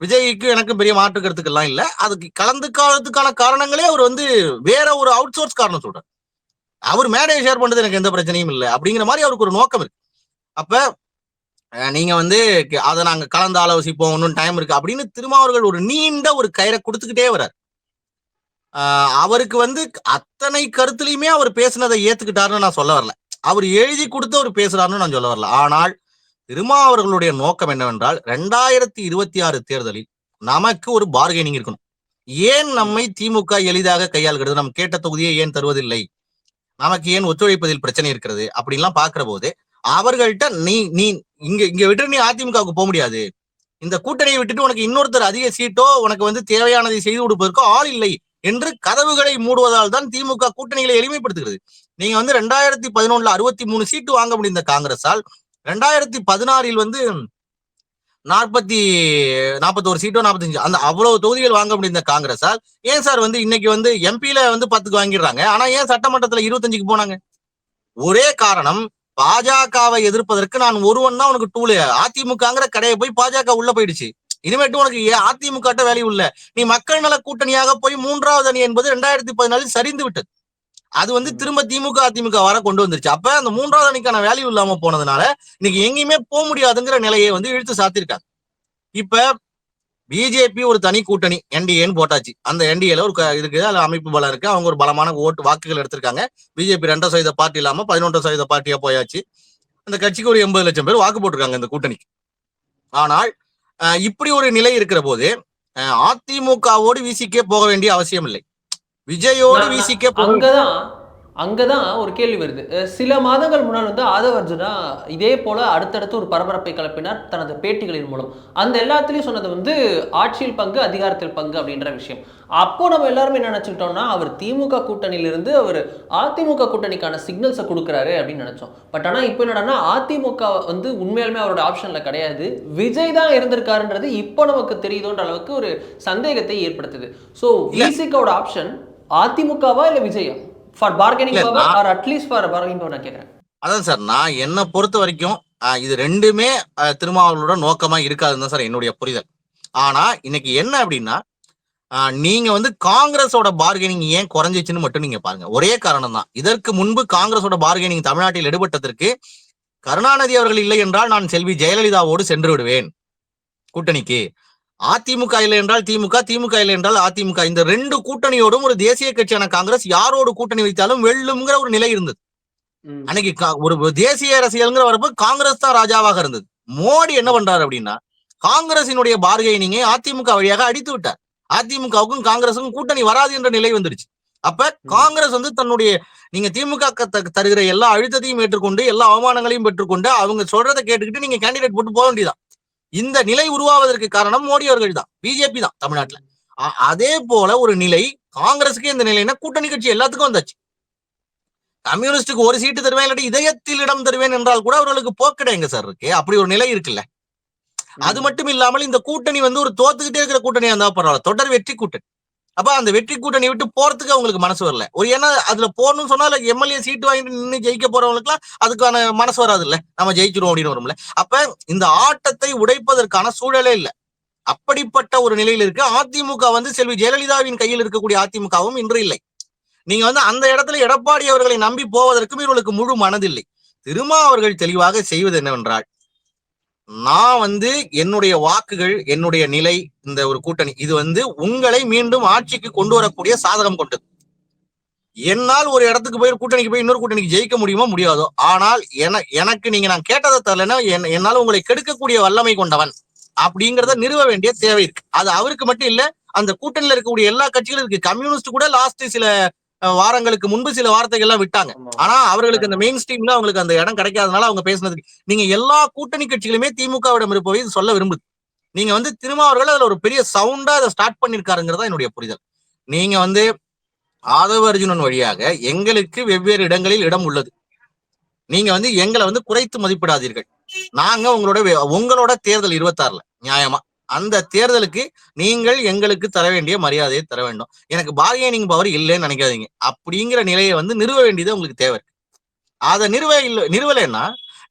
விஜய்க்கு எனக்கு பெரிய மாற்று கருத்துக்கள்லாம் இல்ல. அதுக்கு கலந்துக்கான காரணங்களே அவர் வந்து வேற ஒரு அவுட் சோர்ஸ் காரணம் சொல்றாரு. அவர் மேடையை ஷேர் பண்றது எனக்கு எந்த பிரச்சனையும் இல்லை அப்படிங்கிற மாதிரி அவருக்கு ஒரு நோக்கம் இருக்கு. அப்ப நீங்க வந்து அதை நாங்க கலந்து ஆலோசிப்போம், இன்னும் டைம் இருக்கு அப்படின்னு திருமாவர்கள் ஒரு நீண்ட ஒரு கயிறை கொடுத்துக்கிட்டே வர்றார். அவருக்கு வந்து அத்தனை கருத்துலையுமே அவர் பேசினதை ஏத்துக்கிட்டாருன்னு நான் சொல்ல வரல, அவர் எழுதி கொடுத்து அவர் பேசுறாருன்னு நான் சொல்ல வரல. ஆனால் திருமாவர்களுடைய நோக்கம் என்னவென்றால் 2026 தேர்தலில் நமக்கு ஒரு பார்கெனிங் இருக்கணும். ஏன் நம்மை திமுக எளிதாக கையாளுகிறது, நம்ம கேட்ட தொகுதியை ஏன் தருவதில்லை, நமக்கு ஏன் ஒத்துழைப்பதில் பிரச்சனை இருக்கிறது அப்படின்லாம் பாக்குற போது அவர்கள்ட்ட நீ இங்க விட்டு நீ அதிமுகவுக்கு போக முடியாது, இந்த கூட்டணியை விட்டுட்டு உனக்கு இன்னொருத்தர் அதிக சீட்டோ உனக்கு வந்து தேவையானதை செய்து கொடுப்பதற்கோ ஆள் இல்லை என்று கதவுகளை மூடுவதால் தான் திமுக கூட்டணிகளை எளிமைப்படுத்துகிறது. நீங்க வந்து 2011 63 சீட்டு வாங்க முடிந்த காங்கிரஸால் 2016 வந்து 41 சீட்டோ 45 அந்த அவ்வளவு தொகுதிகள் வாங்க முடிந்த காங்கிரஸால் ஏன் சார் வந்து இன்னைக்கு வந்து எம்பியில வந்து 10க்கு வாங்கிடுறாங்க, ஆனா ஏன் சட்டமன்றத்துல 25க்கு போனாங்க? ஒரே காரணம், பாஜகவை எதிர்ப்பதற்கு நான் ஒருவன் தான் உனக்கு டூலு. அதிமுகங்கிற கடையை போய் பாஜக உள்ள போயிடுச்சு, இனிமேட்டு உனக்கு அதிமுக வேல்யூ இல்ல. நீ மக்கள் நல கூட்டணியாக போய் 3வது அணி என்பது 2014 சரிந்து விட்டது. அது வந்து திரும்ப திமுக அதிமுக வர கொண்டு வந்துருச்சு. அப்ப அந்த 3வது அணிக்கான வேல்யூ இல்லாம போனதுனால இன்னைக்கு எங்கேயுமே போக முடியாதுங்கிற நிலையை வந்து இழுத்து சாத்திருக்காங்க. இப்ப பிஜேபி ஒரு தனி கூட்டணி என்டிஏன்னு போட்டாச்சு. அந்த என்டிஏல ஒரு இருக்கு, அதுல அமைப்பு பலம் இருக்கு, அவங்க ஒரு பலமான வாக்குகள் எடுத்திருக்காங்க. பிஜேபி 2% பார்ட்டி இல்லாம 11% பார்ட்டியா போயாச்சு. அந்த கட்சிக்கு ஒரு 80 லட்சம் பேர் வாக்கு போட்டிருக்காங்க இந்த கூட்டணிக்கு. ஆனால் இப்படி ஒரு நிலை இருக்கிற போது அதிமுகவோடு விசிகே போக வேண்டிய அவசியம் இல்லை, விஜயோடு விசிகே அங்கதான் ஒரு கேள்வி வருது. சில மாதங்கள் முன்னால் வந்து ஆதவ் அர்ஜுனா இதே போல அடுத்தடுத்து ஒரு பரபரப்பை கிளப்பினார் தனது பேட்டிகளின் மூலம். அந்த எல்லாத்துலயும் சொன்னது வந்து ஆட்சியில் பங்கு, அதிகாரத்தில் பங்கு அப்படின்ற விஷயம். அப்போ நம்ம எல்லாருமே என்ன நினைச்சுக்கிட்டோம்னா, அவர் திமுக கூட்டணியிலிருந்து அவர் அதிமுக கூட்டணிக்கான சிக்னல்ஸை கொடுக்குறாரு அப்படின்னு நினைச்சோம். பட் ஆனா இப்போ என்னடான்னா, அதிமுக வந்து உண்மையாலுமே அவரோட ஆப்ஷன்ல கிடையாது, விஜய் தான் இருந்திருக்காருன்றது இப்போ நமக்கு தெரியுதுன்ற அளவுக்கு ஒரு சந்தேகத்தை ஏற்படுத்துது. ஸோ விசிகாவோட ஆப்ஷன் அதிமுகவா இல்ல Vijaya? For bargaining power or at least for bargaining power நான் கேக்குறேன். அதான் சார், நான் என்ன பொறுத்த வரைக்கும் இது ரெண்டுமே திருமாவளவனோட நோக்கமா இருக்காதுன்னு தான் சார் என்னுடைய புரிதல். ஆனா இன்னைக்கு என்ன அப்படின்னா, நீங்க வந்து காங்கிரஸோட பார்கெனிங் ஏன் குறைஞ்சிச்சுன்னு மட்டும் நீங்க பாருங்க. ஒரே காரணம் தான். இதற்கு முன்பு காங்கிரஸோட பார்கெனிங் தமிழ்நாட்டில் எடுபட்டதற்கு கருணாநிதி அவர்கள் இல்லை என்றால் நான் செல்வி ஜெயலலிதாவோடு சென்று விடுவேன் கூட்டணிக்கு. அதிமுக இல்லை என்றால் திமுக, திமுக இல்லை என்றால் அதிமுக. இந்த ரெண்டு கூட்டணியோடும் ஒரு தேசிய கட்சியான காங்கிரஸ் யாரோடு கூட்டணி வைத்தாலும் வெல்லுங்கிற ஒரு நிலை இருந்தது. அன்னைக்கு ஒரு தேசிய அரசியல்ங்கிற வரப்ப காங்கிரஸ் தான் ராஜாவாக இருந்தது. மோடி என்ன பண்றாரு அப்படின்னா, காங்கிரசினுடைய பார்கெனிங்கை அதிமுக வழியாக அடித்து விட்டார். அதிமுகவுக்கும் காங்கிரஸுக்கும் கூட்டணி வராது என்ற நிலை வந்துருச்சு. அப்ப காங்கிரஸ் வந்து தன்னுடைய, நீங்க திமுக தருகிற எல்லா அழுத்தத்தையும் ஏற்றுக்கொண்டு எல்லா அவமானங்களையும் பெற்றுக்கொண்டு அவங்க சொல்றதை கேட்டுக்கிட்டு நீங்க கேண்டிடேட் போட்டு போக வேண்டியதான். இந்த நிலை உருவாவதற்கு காரணம் மோடி அவர்கள் தான், பிஜேபி தான் தமிழ்நாட்டுல. அதே போல ஒரு நிலை காங்கிரஸுக்கு இந்த நிலைன்னா கூட்டணி கட்சி எல்லாத்துக்கும் வந்தாச்சு. கம்யூனிஸ்டுக்கு ஒரு சீட்டு தருவேன், இல்லாட்டி இதயத்தில் இடம் தருவேன் என்றால் கூட அவர்களுக்கு போக்கடை எங்க சார் இருக்கு? அப்படி ஒரு நிலை இருக்குல்ல. அது மட்டும் இல்லாமல் இந்த கூட்டணி வந்து ஒரு தோத்துக்கிட்டே இருக்கிற கூட்டணியா இருந்தா பரவாயில்ல, தொடர் வெற்றி கூட்டணி. அப்ப அந்த வெற்றி கூட்டணி விட்டு போறதுக்கு அவங்களுக்கு மனசு வரல. ஒரு ஏன்னா அதுல போகணும்னு சொன்னா எம்எல்ஏ சீட்டு வாங்கிட்டு நின்று ஜெயிக்க போறவங்களுக்கு எல்லாம் அதுக்கான மனசு வராது இல்ல, நம்ம ஜெயிச்சிருவோம் அப்படின்னு வரும்ல. அப்ப இந்த ஆட்டத்தை உடைப்பதற்கான சூழலே இல்லை. அப்படிப்பட்ட ஒரு நிலையில் இருக்கு. அதிமுக வந்து செல்வி ஜெயலலிதாவின் கையில் இருக்கக்கூடிய அதிமுகவும் இன்று இல்லை. நீங்க வந்து அந்த இடத்துல எடப்பாடி அவர்களை நம்பி போவதற்கும் இவர்களுக்கு முழு மனதில்லை. திருமா அவர்கள் தெளிவாக செய்வது என்னவென்றால், நான் வந்து என்னுடைய வாக்குகள், என்னுடைய நிலை, இந்த ஒரு கூட்டணி இது வந்து உங்களை மீண்டும் ஆட்சிக்கு கொண்டு வரக்கூடிய சாதகம் கொண்டது. என்னால் ஒரு இடத்துக்கு போய் கூட்டணிக்கு போய் இன்னொரு கூட்டணிக்கு ஜெயிக்க முடியுமோ முடியாதோ, ஆனால் எனக்கு நீங்க நான் கேட்டதை தரலன்னா என்னால உங்களை கெடுக்கக்கூடிய வல்லமை கொண்டவன் அப்படிங்கிறத நிறுவ வேண்டிய தேவை இருக்கு. அது அவருக்கு மட்டும் இல்ல, அந்த கூட்டணியில இருக்கக்கூடிய எல்லா கட்சிகளும் இருக்கு. கம்யூனிஸ்ட் கூட லாஸ்ட் சில வாரங்களுக்கு முன்பு சில வார்த்தைகள் எல்லாம் விட்டாங்க. ஆனா அவர்களுக்கு அந்த மெயின் ஸ்ட்ரீம்ல அவங்களுக்கு அந்த இடம் கிடைக்காதனால அவங்க பேசினதுக்கு நீங்க எல்லா கூட்டணி கட்சிகளுமே திமுகவிடம் இருப்பவை சொல்ல விரும்புது. நீங்க வந்து திருமாவர்கள் அதுல ஒரு பெரிய சவுண்டா அதை ஸ்டார்ட் பண்ணிருக்காருங்கிறதா என்னுடைய புரிதல். நீங்க வந்து ஆதவ அர்ஜுனன் வழியாக எங்களுக்கு வெவ்வேறு இடங்களில் இடம் உள்ளது. நீங்க வந்து எங்களை வந்து குறைத்து மதிப்பிடாதீர்கள். நாங்க உங்களோட தேர்தல் 26ல நியாயமா அந்த தேர்தலுக்கு நீங்கள் எங்களுக்கு தர வேண்டிய மரியாதையை தர வேண்டும். எனக்கு பார்கெனிங் பவர் இல்லைன்னு நினைக்காதீங்க. அப்படிங்கிற நிலையை வந்து நிறுவ வேண்டியது உங்களுக்கு தேவை இருக்கு. அதை நிறுவலைன்னா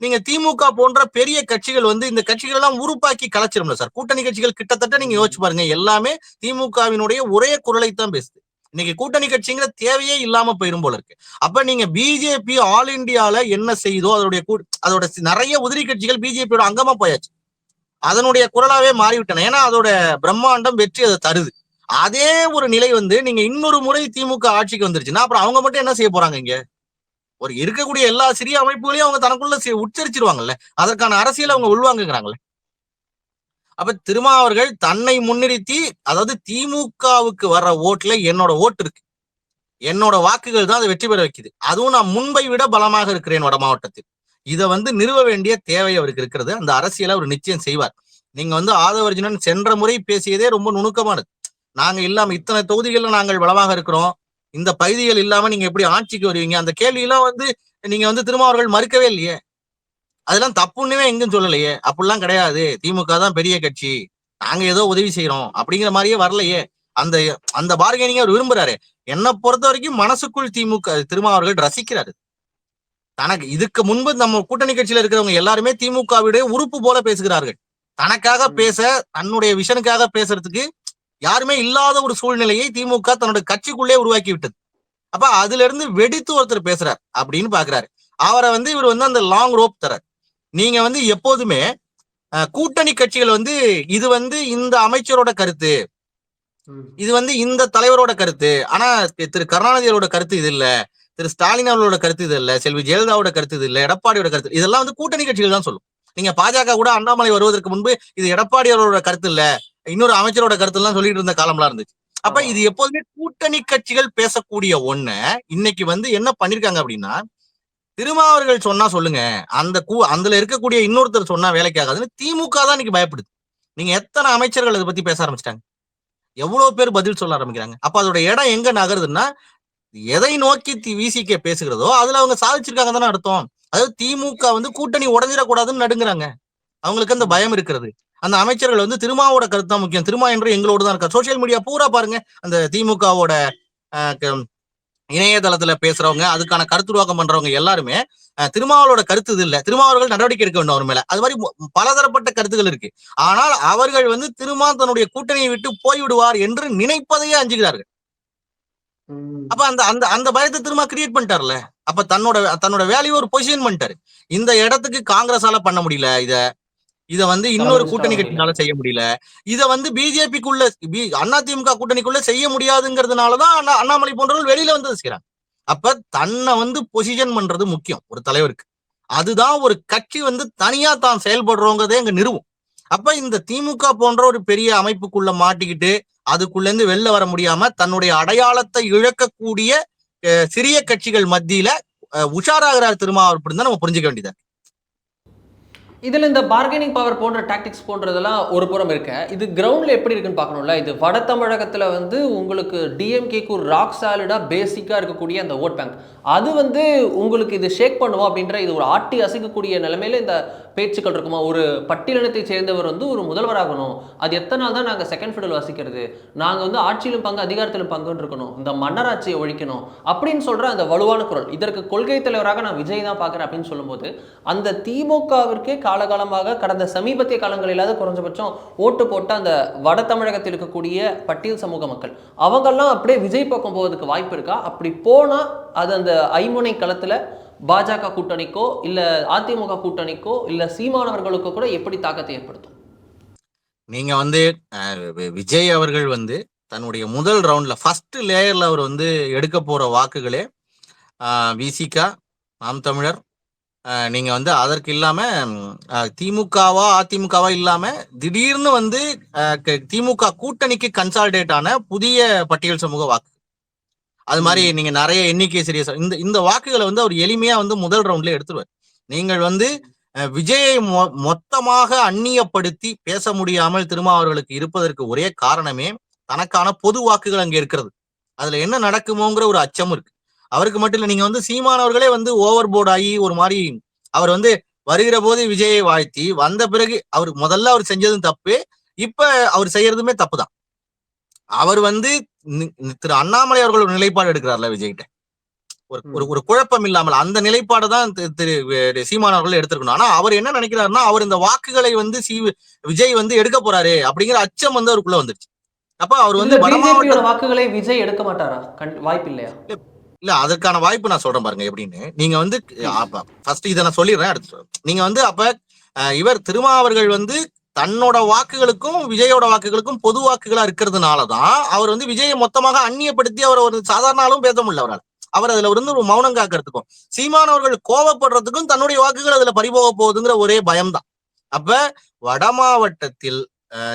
நீங்க திமுக போன்ற பெரிய கட்சிகள் வந்து இந்த கட்சிகள் எல்லாம் உருப்பாக்கி கலைச்சிரும்ல சார். கூட்டணி கட்சிகள் கிட்டத்தட்ட நீங்க யோசிச்சு பாருங்க, எல்லாமே திமுகவினுடைய ஒரே குரலைத்தான் பேசுது. இன்னைக்கு கூட்டணி கட்சிங்கிற தேவையே இல்லாம போயிரும் போல இருக்கு. அப்ப நீங்க பிஜேபி ஆல் இண்டியால என்ன செய்தோ அதோட நிறைய உதிரி கட்சிகள் பிஜேபியோட அங்கமா போயாச்சு. அதனுடைய குரலாவே மாறிவிட்டன. ஏன்னா அதோட பிரம்மாண்டம் வெற்றி அதை தருது. அதே ஒரு நிலை வந்து நீங்க இன்னொரு முறை திமுக ஆட்சிக்கு வந்துருச்சுன்னா அப்புறம் அவங்க மட்டும் என்ன செய்ய போறாங்க? இங்க ஒரு இருக்கக்கூடிய எல்லா சிறிய அமைப்புகளையும் அவங்க தனக்குள்ள உச்சரிச்சிருவாங்கல்ல, அதற்கான அரசியல் அவங்க உள்வாங்குகிறாங்கல்ல. அப்ப திருமா அவர்கள் தன்னை முன்னிறுத்தி, அதாவது திமுகவுக்கு வர்ற ஓட்டுல என்னோட ஓட்டு இருக்கு, என்னோட வாக்குகள் தான் அதை வெற்றி பெற வைக்குது, அதுவும் நான் முன்பை விட பலமாக இருக்கிறேன் வட மாவட்டத்தில், இதை வந்து நிறுவ வேண்டிய தேவை அவருக்கு இருக்கிறது. அந்த அரசியலை அவர் நிச்சயம் செய்வார். நீங்க வந்து ஆதவ அர்ஜுனன் சென்ற முறை பேசியதே ரொம்ப நுணுக்கமானது. நாங்க இல்லாம இத்தனை தொகுதிகள்ல நாங்கள் பலமாக இருக்கிறோம், இந்த பகுதிகள் இல்லாம நீங்க எப்படி ஆட்சிக்கு வருவீங்க, அந்த கேள்வியெல்லாம் வந்து நீங்க வந்து திருமாவர்கள் மறுக்கவே இல்லையே. அதெல்லாம் தப்புன்னுவே எங்கும் சொல்லலையே. அப்படிலாம் கிடையாது, திமுக தான் பெரிய கட்சி, நாங்க ஏதோ உதவி செய்யறோம் அப்படிங்கிற மாதிரியே வரலையே. அந்த அந்த பார்கெனிங் அவர் விரும்புறாரு. என்னை பொறுத்த வரைக்கும் மனசுக்குள் திருமாவர்கள் ரசிக்கிறாரு. தனக்கு இதுக்கு முன்பு நம்ம கூட்டணி கட்சியில இருக்கிறவங்க எல்லாருமே திமுகவுடைய உறுப்பு போல பேசுகிறார்கள். தனக்காக பேச, தன்னுடைய விஷனுக்காக பேசுறதுக்கு யாருமே இல்லாத ஒரு சூழ்நிலையை திமுக தன்னோட கட்சிக்குள்ளே உருவாக்கி விட்டது. அப்ப அதுல இருந்து வெடித்து ஒருத்தர் பேசுறாரு அப்படின்னு பாக்குறாரு. அவரை வந்து இவர் வந்து அந்த லாங் ரோப் தரார். நீங்க வந்து எப்போதுமே கூட்டணி கட்சிகள் வந்து இது வந்து இந்த அமைச்சரோட கருத்து, இது வந்து இந்த தலைவரோட கருத்து, ஆனா திரு கருணாநிதியோட கருத்து இது இல்ல, திரு ஸ்டாலின் அவர்களோட கருத்து இது இல்ல, செல்வி ஜெயலலிதாவோட கருத்து இது இல்ல, எடப்பாடியோட கருத்து, இதெல்லாம் வந்து கூட்டணி கட்சிகள் தான் சொல்லும். நீங்க பாஜக கூட அண்ணாமலை வருவதற்கு முன்பு இது எடப்பாடி அவர்களோட கருத்து இல்ல, இன்னொரு அமைச்சரோட கருத்து எல்லாம் சொல்லிட்டு இருந்த காலம்லாம் இருந்துச்சு. அப்ப இது எப்போதுமே கூட்டணி கட்சிகள் பேசக்கூடிய ஒண்ண இன்னைக்கு வந்து என்ன பண்ணிருக்காங்க அப்படின்னா, திருமாவர்கள் சொன்னா சொல்லுங்க, அதுல இருக்கக்கூடிய இன்னொருத்தர் சொன்னா வேலைக்கு ஆகாதுன்னு திமுக தான் இன்னைக்கு பயப்படுது. நீங்க எத்தனை அமைச்சர்கள் அதை பத்தி பேச ஆரம்பிச்சிட்டாங்க, எவ்வளவு பேர் பதில் சொல்ல ஆரம்பிக்கிறாங்க. அப்ப அதோட இடம் எங்க நகருதுன்னா, எதை நோக்கி விசிகே பேசுகிறதோ அதுல அவங்க சாதிச்சிருக்காங்க தானே அர்த்தம். அதாவது திமுக வந்து கூட்டணி உடஞ்சிடக்கூடாதுன்னு நடுங்குறாங்க, அவங்களுக்கு அந்த பயம் இருக்கிறது. அந்த அமைச்சர்கள் வந்து திருமாவோட கருத்து தான் முக்கியம், திருமா என்று எங்களோடு தான் இருக்காரு. சோசியல் மீடியா பூரா பாருங்க, அந்த திமுகவோட இணையதளத்துல பேசுறவங்க, அதுக்கான கருத்துருவாக்கம் பண்றவங்க எல்லாருமே திருமாவளோட கருத்து இது இல்ல, திருமாவர்கள் நடவடிக்கை எடுக்க வேண்டும் அவர் மேல. அது மாதிரி பலதரப்பட்ட கருத்துக்கள் இருக்கு. ஆனால் அவர்கள் வந்து திருமா தன்னுடைய கூட்டணியை விட்டு போய்விடுவார் என்று நினைப்பதையே அஞ்சுகிறார்கள். அப்ப அந்த அந்த அந்த பயத்தை திரும்ப கிரியேட் பண்ணிட்டார்ல. அப்ப தன்னோட வேலையை ஒரு பொசிஷன் பண்ணிட்டாரு. இந்த இடத்துக்கு காங்கிரஸால பண்ண முடியல, இத வந்து இன்னொரு கூட்டணி கட்சினால செய்ய முடியல, இத வந்து பிஜேபிக்குள்ள அதிமுக கூட்டணிக்குள்ள செய்ய முடியாதுங்கிறதுனாலதான் அண்ணாமலை போன்றவர்கள் வெளியில வந்து செய்யறாங்க. அப்ப தன்னை வந்து பொசிஷன் பண்றது முக்கியம் ஒரு தலைவருக்கு. அதுதான் ஒரு கட்சி வந்து தனியா தான் செயல்படுறோங்கிறதே அங்க நிறுவும். அப்ப இந்த திமுக போன்ற ஒரு பெரிய அமைப்புக்குள்ள மாட்டிக்கிட்டு அதுக்குள்ள இருந்து வெளில வர முடியாம தன்னுடைய அடையாளத்தை இழக்கக்கூடிய சிறிய கட்சிகள் மத்தியில உஷாராகிறார் திருமாவளவன் அப்படின்னு தான் நம்ம புரிஞ்சுக்க வேண்டியது. இதில் இந்த பார்கெனிங் பவர் போன்ற டாக்டிக்ஸ் போன்றதெல்லாம் ஒரு புறம் இருக்க, இது கிரவுண்டில் எப்படி இருக்குன்னு பார்க்கணும்ல. இது வட தமிழகத்தில் வந்து உங்களுக்கு டிஎம்கேக்கு ராக் சாலிடாக பேசிக்காக இருக்கக்கூடிய அந்த ஓட் பேங்க், அது வந்து உங்களுக்கு இது ஷேக் பண்ணுவோம் அப்படின்ற இது ஒரு ஆட்டி அசைக்கக்கூடிய நிலைமையில இந்த பேச்சுக்கள் இருக்குமா? ஒரு பட்டியலினத்தை சேர்ந்தவர் வந்து ஒரு முதல்வராகணும், அது எத்தனை நாள் தான் நாங்கள் செகண்ட் ஃபிடல் வசிக்கிறது, நாங்கள் வந்து ஆட்சியிலும் பங்கு அதிகாரத்திலும் பங்குன்னு இருக்கணும், இந்த மன்னராட்சியை ஒழிக்கணும் அப்படின்னு சொல்கிற அந்த வலுவான குரல், இதற்கு கொள்கை தலைவராக நான் விஜய் தான் பார்க்குறேன் அப்படின்னு சொல்லும்போது, அந்த திமுகவிற்கே காலகாலமாக கடந்த சமீபத்திய காலங்களிலாவது குறைஞ்சபட்சம் ஓட்டு போட்ட அந்த வட தமிழகத்தில் இருக்கக்கூடிய பட்டியல் சமூக மக்கள் அவங்கெல்லாம் அப்படியே விஜய் பக்கம் போவதுக்கு வாய்ப்பு இருக்கா? அப்படி போனால் அது அந்த ஐமுனை களத்தில் பாஜக கூட்டணிக்கோ இல்ல அதிமுக கூட்டணிக்கோ இல்ல சீமானவர்களுக்கோ கூட எப்படி தாக்கத்தை ஏற்படுத்தும்? நீங்க வந்து விஜய் அவர்கள் வந்து தன்னுடைய முதல் ரவுண்ட்ல ஃபர்ஸ்ட் லேயர்ல அவர் வந்து எடுக்க போற வாக்குகளே விசிகா, நாம் தமிழர், நீங்க வந்து அதற்கு இல்லாம திமுகவா அதிமுகவா இல்லாம திடீர்னு வந்து திமுக கூட்டணிக்கு கன்சாலிடேட் ஆன புதிய பட்டியல் சமூக வாக்கு, அது மாதிரி நீங்க நிறைய எண்ணிக்கை சீரியஸ் இந்த வாக்குகளை வந்து அவர் எளிமையா வந்து முதல் ரவுண்ட்ல எடுத்துருவார். நீங்கள் வந்து விஜயை மொத்தமாக அந்நியப்படுத்தி பேச முடியாமல் திருமாவர்களுக்கு இருப்பதற்கு ஒரே காரணமே தனக்கான பொது வாக்குகள் அங்க இருக்கிறது. அதுல என்ன நடக்குமோங்கிற ஒரு அச்சம் இருக்கு அவருக்கு மட்டும் இல்ல. நீங்க வந்து சீமானவர்களே வந்து ஓவர் போர்ட் ஆகி ஒரு மாதிரி அவர் வந்து வருகிற போது விஜயை வாழ்த்தி வந்த பிறகு அவர் முதல்ல அவர் செஞ்சதும் தப்பு, இப்ப அவர் செய்யறதுமே தப்பு தான். அவர் வந்து திரு அண்ணாமலை அவர்களோட நிலைப்பாடு எடுக்கிறார்ல விஜய்கிட்ட, ஒரு குழப்பம் இல்லாமல் அந்த நிலைப்பாடு தான் திரு சீமான் அவர்கள் எடுத்திருக்கணும். ஆனா அவர் என்ன நினைக்கிறாருன்னா, அவர் இந்த வாக்குகளை வந்து விஜய் வந்து எடுக்க போறாரு அப்படிங்கிற அச்சம் வந்து அவருக்குள்ள வந்துருச்சு. அப்ப அவர் வந்து வாக்குகளை விஜய் எடுக்க மாட்டாரா? வாய்ப்பு இல்லையா? இல்ல, அதற்கான வாய்ப்பு நான் சொல்றேன் பாருங்க எப்படின்னு. நீங்க வந்து ஃபர்ஸ்ட் இதை நான் சொல்லிடுறேன், அடுத்து நீங்க வந்து அப்ப இவர் திருமாவர்கள் வந்து தன்னோட வாக்குகளுக்கும் விஜயோட வாக்குகளுக்கும் பொது வாக்குகளா இருக்கிறதுனாலதான் அவர் வந்து விஜயை மொத்தமாக அந்நியப்படுத்தி அவர் ஒரு சாதாரண ஆளும் பேச முடியல அவரால். அவர் அதுல இருந்து ஒரு மௌனம் காக்கிறதுக்கும் சீமானவர்கள் கோபப்படுறதுக்கும் தன்னுடைய வாக்குகள் அதுல பறிபோக போகுதுங்கிற ஒரே பயம்தான். அப்ப வட மாவட்டத்தில்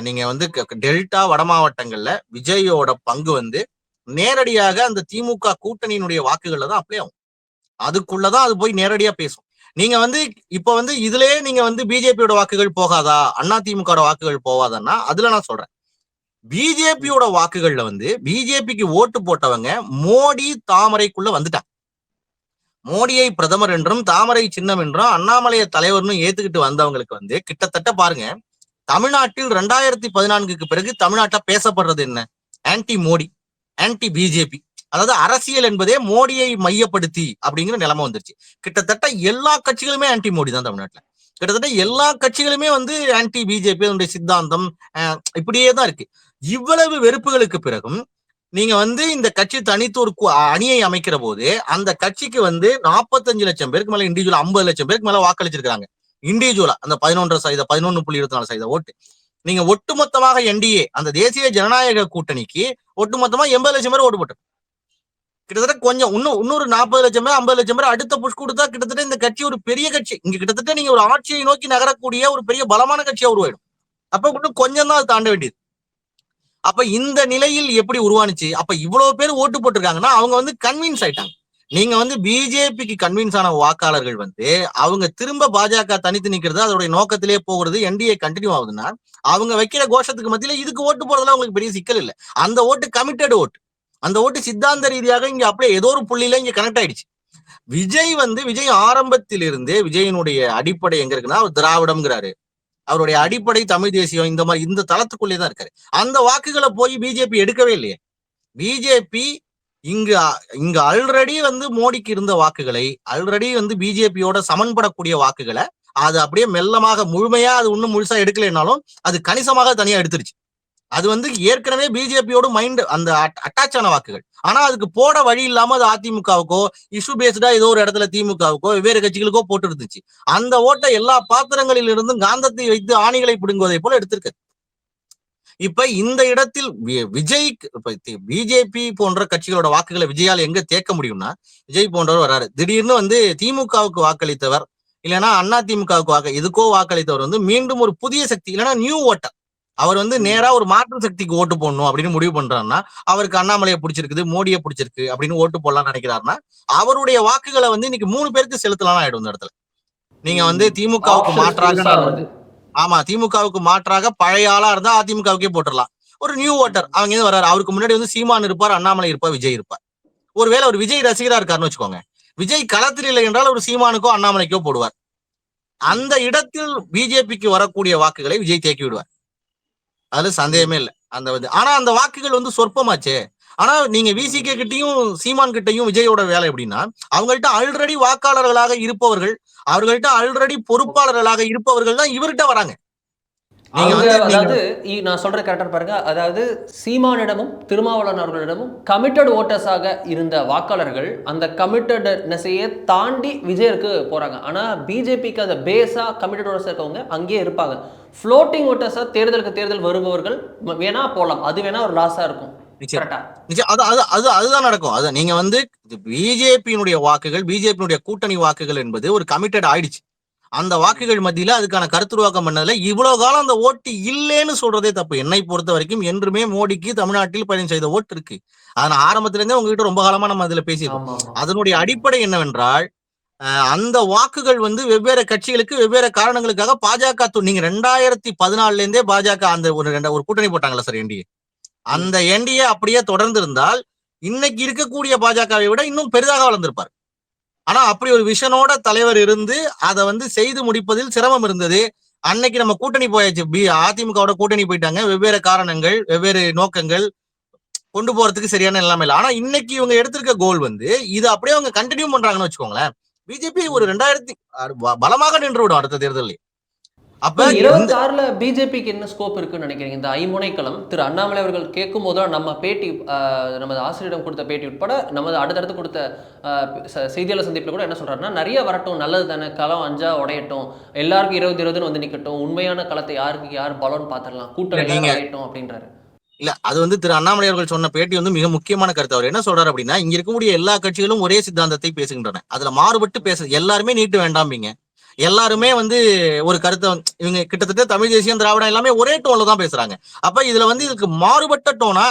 நீங்க வந்து டெல்டா வட மாவட்டங்கள்ல விஜயோட பங்கு வந்து நேரடியாக அந்த திமுக கூட்டணியினுடைய வாக்குகள்ல தான் அப்ளை ஆகும். அதுக்குள்ளதான் அது போய் நேரடியா பேசும். நீங்க வந்து இப்ப வந்து இதுலயே நீங்க வந்து பிஜேபியோட வாக்குகள் போகாதா, அதிமுக வாக்குகள் போவாதன்னா அதுல நான் சொல்றேன், பிஜேபியோட வாக்குகள்ல வந்து பிஜேபிக்கு ஓட்டு போட்டவங்க மோடி தாமரைக்குள்ள வந்துட்டாங்க. மோடியை பிரதமர் என்றும் தாமரை சின்னம் என்றும் அண்ணாமலைய தலைவர்னு ஏத்துக்கிட்டு வந்தவங்களுக்கு வந்து கிட்டத்தட்ட பாருங்க, தமிழ்நாட்டில் 2014க்கு பிறகு தமிழ்நாட்டில் பேசப்படுறது என்ன? ஆன்டி மோடி, ஆன்டி பிஜேபி, அதாவது அரசியல் என்பதே மோடியை மையப்படுத்தி அப்படிங்கிற நிலைமை வந்துருச்சு. கிட்டத்தட்ட எல்லா கட்சிகளுமே ஆன்டி மோடி தான் தமிழ்நாட்டுல. கிட்டத்தட்ட எல்லா கட்சிகளுமே வந்து ஆன்டி பிஜேபி, அதனுடைய சித்தாந்தம் இப்படியே தான் இருக்கு. இவ்வளவு வெறுப்புகளுக்கு பிறகும் நீங்க வந்து இந்த கட்சி தனித்து ஒரு அணியை அமைக்கிற போது அந்த கட்சிக்கு வந்து 45 லட்சம் பேருக்கு மேல, இண்டிவிஜுவல் 50 லட்சம் பேருக்கு மேல வாக்களிச்சிருக்காங்க. இண்டிவிஜுவலா அந்த 11% 11.24% ஓட்டு. நீங்க ஒட்டுமொத்தமாக என்டிஏ அந்த தேசிய ஜனநாயக கூட்டணிக்கு ஒட்டுமொத்தமா 80 லட்சம் பேர் ஓட்டு போட்டு கிட்டத்தட்ட கொஞ்சம் இன்னொரு 40 லட்சம் பேர் 50 லட்சம் பேர் அடுத்த புஷ் கொடுத்தா கிட்டத்தட்ட இந்த கட்சி ஒரு பெரிய கட்சி, இங்க கிட்டத்தட்ட நீங்க ஒரு ஆட்சியை நோக்கி நகரக்கூடிய ஒரு பெரிய பலமான கட்சியா உருவாயிடும். அப்ப இன்னும் கொஞ்சம் தான் அது தாண்ட வேண்டியது. அப்ப இந்த நிலையில் எப்படி உருவானுச்சு? அப்ப இவ்வளவு பேர் ஓட்டு போட்டிருக்காங்கன்னா அவங்க வந்து கன்வின்ஸ் ஆயிட்டாங்க. நீங்க வந்து பிஜேபிக்கு கன்வின்ஸ் ஆன வாக்காளர்கள் வந்து அவங்க திரும்ப பாஜக தனித்து நிக்கிறது அதோடைய நோக்கத்திலே போகிறது, என்டிஏ கண்டினியூ ஆகுதுன்னா அவங்க வைக்கிற கோஷத்துக்கு மத்தியில இதுக்கு ஓட்டு போறதுல உங்களுக்கு பெரிய சிக்கல் இல்லை. அந்த ஓட்டு கமிட்டட் ஓட்டு, அந்த ஓட்டு சித்தாந்த ரீதியாக இங்க அப்படியே ஏதோ ஒரு புள்ளியில இங்க கனெக்ட் ஆயிடுச்சு. விஜய் ஆரம்பத்திலிருந்தே விஜயனுடைய அடிப்படை எங்க இருக்குன்னா அவர் திராவிடம்ங்கிறாரு, அவருடைய அடிப்படை தமிழ் தேசியம், இந்த மாதிரி இந்த தளத்துக்குள்ளே தான் இருக்காரு. அந்த வாக்குகளை போய் பிஜேபி எடுக்கவே இல்லையே. பிஜேபி இங்க ஆல்ரெடி வந்து மோடிக்கு இருந்த வாக்குகளை, ஆல்ரெடி வந்து பிஜேபியோட சமன்படக்கூடிய வாக்குகளை அது அப்படியே மெல்லமாக முழுமையா அது இன்னும் முழுசா எடுக்கலைன்னாலும் அது கணிசமாக தனியா எடுத்துருச்சு. அது வந்து ஏற்கனவே பிஜேபியோட மைண்ட் அந்த அட்டாச் ஆன வாக்குகள். ஆனா அதுக்கு போட வழி இல்லாம அது அதிமுகவுக்கோ இஷ்யூ பேஸ்டா ஏதோ ஒரு இடத்துல திமுகவுக்கோ வெவ்வேறு கட்சிகளுக்கோ போட்டு இருந்துச்சு. அந்த ஓட்டை எல்லா பாத்திரங்களில் இருந்தும் காந்தத்தை வைத்து ஆணிகளை பிடுங்குவதை போல எடுத்திருக்கு. இப்ப இந்த இடத்தில் விஜய்க்கு பிஜேபி போன்ற கட்சிகளோட வாக்குகளை விஜயால் எங்க தேக்க முடியும்னா, விஜய் போன்றவர் வராரு, திடீர்னு வந்து திமுகவுக்கு வாக்களித்தவர் இல்லைன்னா அண்ணா திமுகவுக்கு எதுக்கோ வாக்களித்தவர் வந்து மீண்டும் ஒரு புதிய சக்தி இல்லைன்னா நியூ ஓட்டர், அவர் வந்து நேரா ஒரு மாற்று சக்திக்கு ஓட்டு போடணும் அப்படின்னு முடிவு பண்றாருன்னா, அவருக்கு அண்ணாமலையை பிடிச்சிருக்குது மோடியை பிடிச்சிருக்கு அப்படின்னு ஓட்டு போடலாம்னு நினைக்கிறாருன்னா அவருடைய வாக்குகளை வந்து இன்னைக்கு 3 பேருக்கு செலுத்தலாம் ஆயிடும் இந்த இடத்துல. நீங்க வந்து திமுகவுக்கு மாற்றாக ஆமா திமுகவுக்கு மாற்றாக பழைய ஆளா இருந்தா அதிமுகவுக்கே போட்டுடலாம். ஒரு நியூ ஓட்டர் அவங்க வர்றாரு, அவருக்கு முன்னாடி வந்து சீமான் இருப்பார், அண்ணாமலை இருப்பார், விஜய் இருப்பார். ஒருவேளை ஒரு விஜய் ரசிகரா இருக்காருன்னு வச்சுக்கோங்க, விஜய் களத்தில் இல்லை என்றால் ஒரு சீமானுக்கோ அண்ணாமலைக்கோ போடுவார். அந்த இடத்தில் பிஜேபிக்கு வரக்கூடிய வாக்குகளை விஜய் தேக்கி விடுவார், அதுல சந்தேகமே இல்லை. ஆனா அந்த வாக்குகள் வந்து சொற்பமாச்சே. ஆனா நீங்க விசிகே கிட்டையும் சீமான் கிட்டையும் விஜயோட வேலை எப்படின்னா, அவங்கள்ட்ட ஆல்ரெடி வாக்காளர்களாக இருப்பவர்கள், அவர்கள்ட்ட ஆல்ரெடி பொறுப்பாளர்களாக இருப்பவர்கள் தான் இவர்கிட்ட வராங்க. அதாவது நான் சொல்ற கரெக்டா பாருங்க, அதாவது சீமானிடமும் திருமாவளவன் அவர்களிடமும் கமிட்டட் ஓட்டர்ஸாக இருந்த வாக்காளர்கள் அந்த கமிட்டட்னஸையே தாண்டி விஜயருக்கு போறாங்க. ஆனா பிஜேபிக்கு அந்த பேஸா கமிட்டட் ஓட்டர்ஸ் இருக்கவங்க அங்கேயே இருப்பாங்க. ஃப்ளோட்டிங் ஓட்டர்ஸா தேர்தல் வருபவர்கள் வேணா போலாம், அது வேணா ஒரு லாஸா இருக்கும். அதுதான் நடக்கும். அது நீங்க வந்து பிஜேபியினுடைய வாக்குகள், பிஜேபியினுடைய கூட்டணி வாக்குகள் என்பது ஒரு கமிட்டட் ஆயிடுச்சு. அந்த வாக்குகள் மத்தியில அதுக்கான கருத்துருவாக்கம் பண்ணதுல இவ்வளவு காலம் அந்த ஓட்டு இல்லேன்னு சொல்றதே தப்பு. என்னை பொறுத்த வரைக்கும் என்றுமே மோடிக்கு தமிழ்நாட்டில் 15% ஓட்டு இருக்கு. அதனால ஆரம்பத்துல இருந்தே உங்ககிட்ட ரொம்ப காலமா நம்ம அதுல பேசியிருக்கோம். அதனுடைய அடிப்படை என்னவென்றால் அந்த வாக்குகள் வந்து வெவ்வேறு கட்சிகளுக்கு வெவ்வேறு காரணங்களுக்காக பாஜக நீங்க 2014 இருந்தே பாஜக அந்த ஒரு கூட்டணி போட்டாங்களா சார் என்டிஏ, அந்த என்டிஏ அப்படியே தொடர்ந்து இருந்தால் இன்னைக்கு இருக்கக்கூடிய பாஜகவை விட இன்னும் பெரிதாக வளர்ந்திருப்பார். ஆனா அப்படி ஒரு விஷனோட தலைவர் இருந்து அதை வந்து செய்து முடிப்பதில் சிரமம் இருந்தது. அன்னைக்கு நம்ம கூட்டணி போயாச்சு, அதிமுகவோட கூட்டணி போயிட்டாங்க, வெவ்வேறு காரணங்கள் வெவ்வேறு நோக்கங்கள் கொண்டு போறதுக்கு சரியான நிலைமை இல்லை. ஆனா இன்னைக்கு இவங்க எடுத்திருக்க கோல் வந்து இது அப்படியே அவங்க கண்டினியூ பண்றாங்கன்னு வச்சுக்கோங்களேன், பிஜேபி ஒரு 2000 பலமாக நின்று விடும் அடுத்த தேர்தலில். அப்ப 26ல பிஜேபிக்கு என்ன ஸ்கோப் இருக்குன்னு நினைக்கிறீங்க? இந்த ஐமுனைக்களம் திரு அண்ணாமலை அவர்கள் கேட்கும் போதும் நம்ம பேட்டி, நமது ஆசிரியரிடம் கொடுத்த பேட்டி உட்பட நமது அடுத்தடுத்து கொடுத்த செய்தியாளர் சந்திப்பில் கூட என்ன சொல்றாருன்னா, நிறைய வரட்டும், நல்லது தானே, களம் 5 உடையட்டும், எல்லாருக்கும் 20 வந்து நிக்கட்டும், உண்மையான களத்தை யார் பலம்னு பாத்திரலாம், கூட்டணி உடையட்டும் அப்படின்றாரு. இல்ல அது வந்து திரு அண்ணாமலை அவர்கள் சொன்ன பேட்டி வந்து மிக முக்கியமான கருத்து. அவர் என்ன சொல்றாரு அப்படின்னா, இங்க இருக்கக்கூடிய எல்லா கட்சிகளும் ஒரே சித்தாந்தத்தை பேசுகின்றன, அதுல மாறுபட்டு பேசுறது எல்லாருமே நீட்டு வேண்டாம்பீங்க, எல்லாருமே வந்து ஒரு கருத்தை இவங்க கிட்டத்தட்ட தமிழ் தேசியம் திராவிடம் எல்லாமே ஒரே டோன்ல தான் பேசுறாங்க. அப்ப இதுல வந்து இதுக்கு மாறுபட்ட டோனா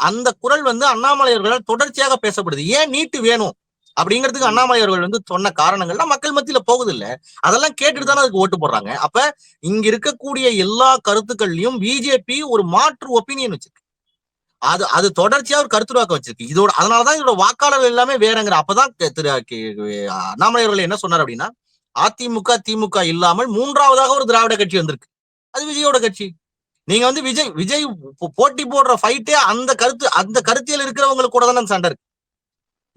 அந்த குரல் வந்து அண்ணாமலை அவர்களால் தொடர்ச்சியாக பேசப்படுது. ஏன் நீட்டு வேணும் அப்படிங்கிறதுக்கு அண்ணாமலை அவர்கள் வந்து சொன்ன காரணங்கள்லாம் மக்கள் மத்தியில போகுது இல்ல, அதெல்லாம் கேட்டுட்டு தானே அதுக்கு ஓட்டு போடுறாங்க. அப்ப இங்க இருக்கக்கூடிய எல்லா கருத்துக்கள்லயும் பிஜேபி ஒரு மாற்று ஒப்பீனியன் வச்சிருக்கு, அது தொடர்ச்சியா ஒரு கருத்துருவாக்கம் வச்சிருக்கு. இதோட அதனாலதான் இதோட வாக்காளர்கள் எல்லாமே வேறங்கிற. அப்பதான் திரு அண்ணாமலை அவர்கள் என்ன சொன்னார் அப்படின்னா, அதிமுக திமுக இல்லாமல் 3வதாக ஒரு திராவிட கட்சி வந்திருக்கு, அது விஜயோட கட்சி. நீங்க வந்து விஜய் போட்டி போடுற ஃபைட்டே அந்த கருத்தியல் இருக்கிறவங்களுக்கு கூட தானே சண்டை இருக்கு.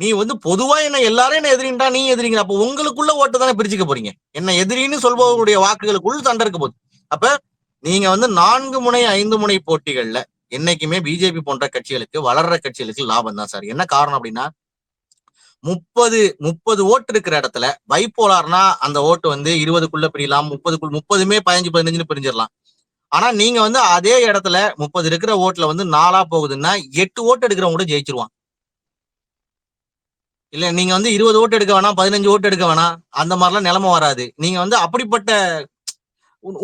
நீ வந்து பொதுவா என்ன எல்லாரும் என்ன எதிரின்றா நீ எதிரிங்க, அப்ப உங்களுக்குள்ள ஓட்டு தானே பிரிச்சுக்க போறீங்க, என்ன எதிரின்னு சொல்பவர்களுடைய வாக்குகளுக்குள் சண்டை இருக்க போகுது. அப்ப நீங்க வந்து 4 முனை 5 முனை போட்டிகள்ல என்னைக்குமே பிஜேபி போன்ற கட்சிகளுக்கு, வளர்ற கட்சிகளுக்கு லாபம் தான் சார். என்ன காரணம் அப்படின்னா, 30 ஓட்டு இருக்கிற இடத்துல பைப்போலார்னா அந்த ஓட்டு வந்து 20க்குள்ள பிரியலாம், 30மே 15 பிரிஞ்சிடலாம். ஆனா நீங்க வந்து அதே இடத்துல 30 இருக்கிற ஓட்டுல வந்து 4 போகுதுன்னா 8 ஓட்டு எடுக்கிறவங்க கூட ஜெயிச்சிருவான். இல்ல நீங்க வந்து 20 ஓட்டு எடுக்க வேணாம், 15 ஓட்டு எடுக்க வேணாம், அந்த மாதிரிலாம் நிலைமை வராது. நீங்க வந்து அப்படிப்பட்ட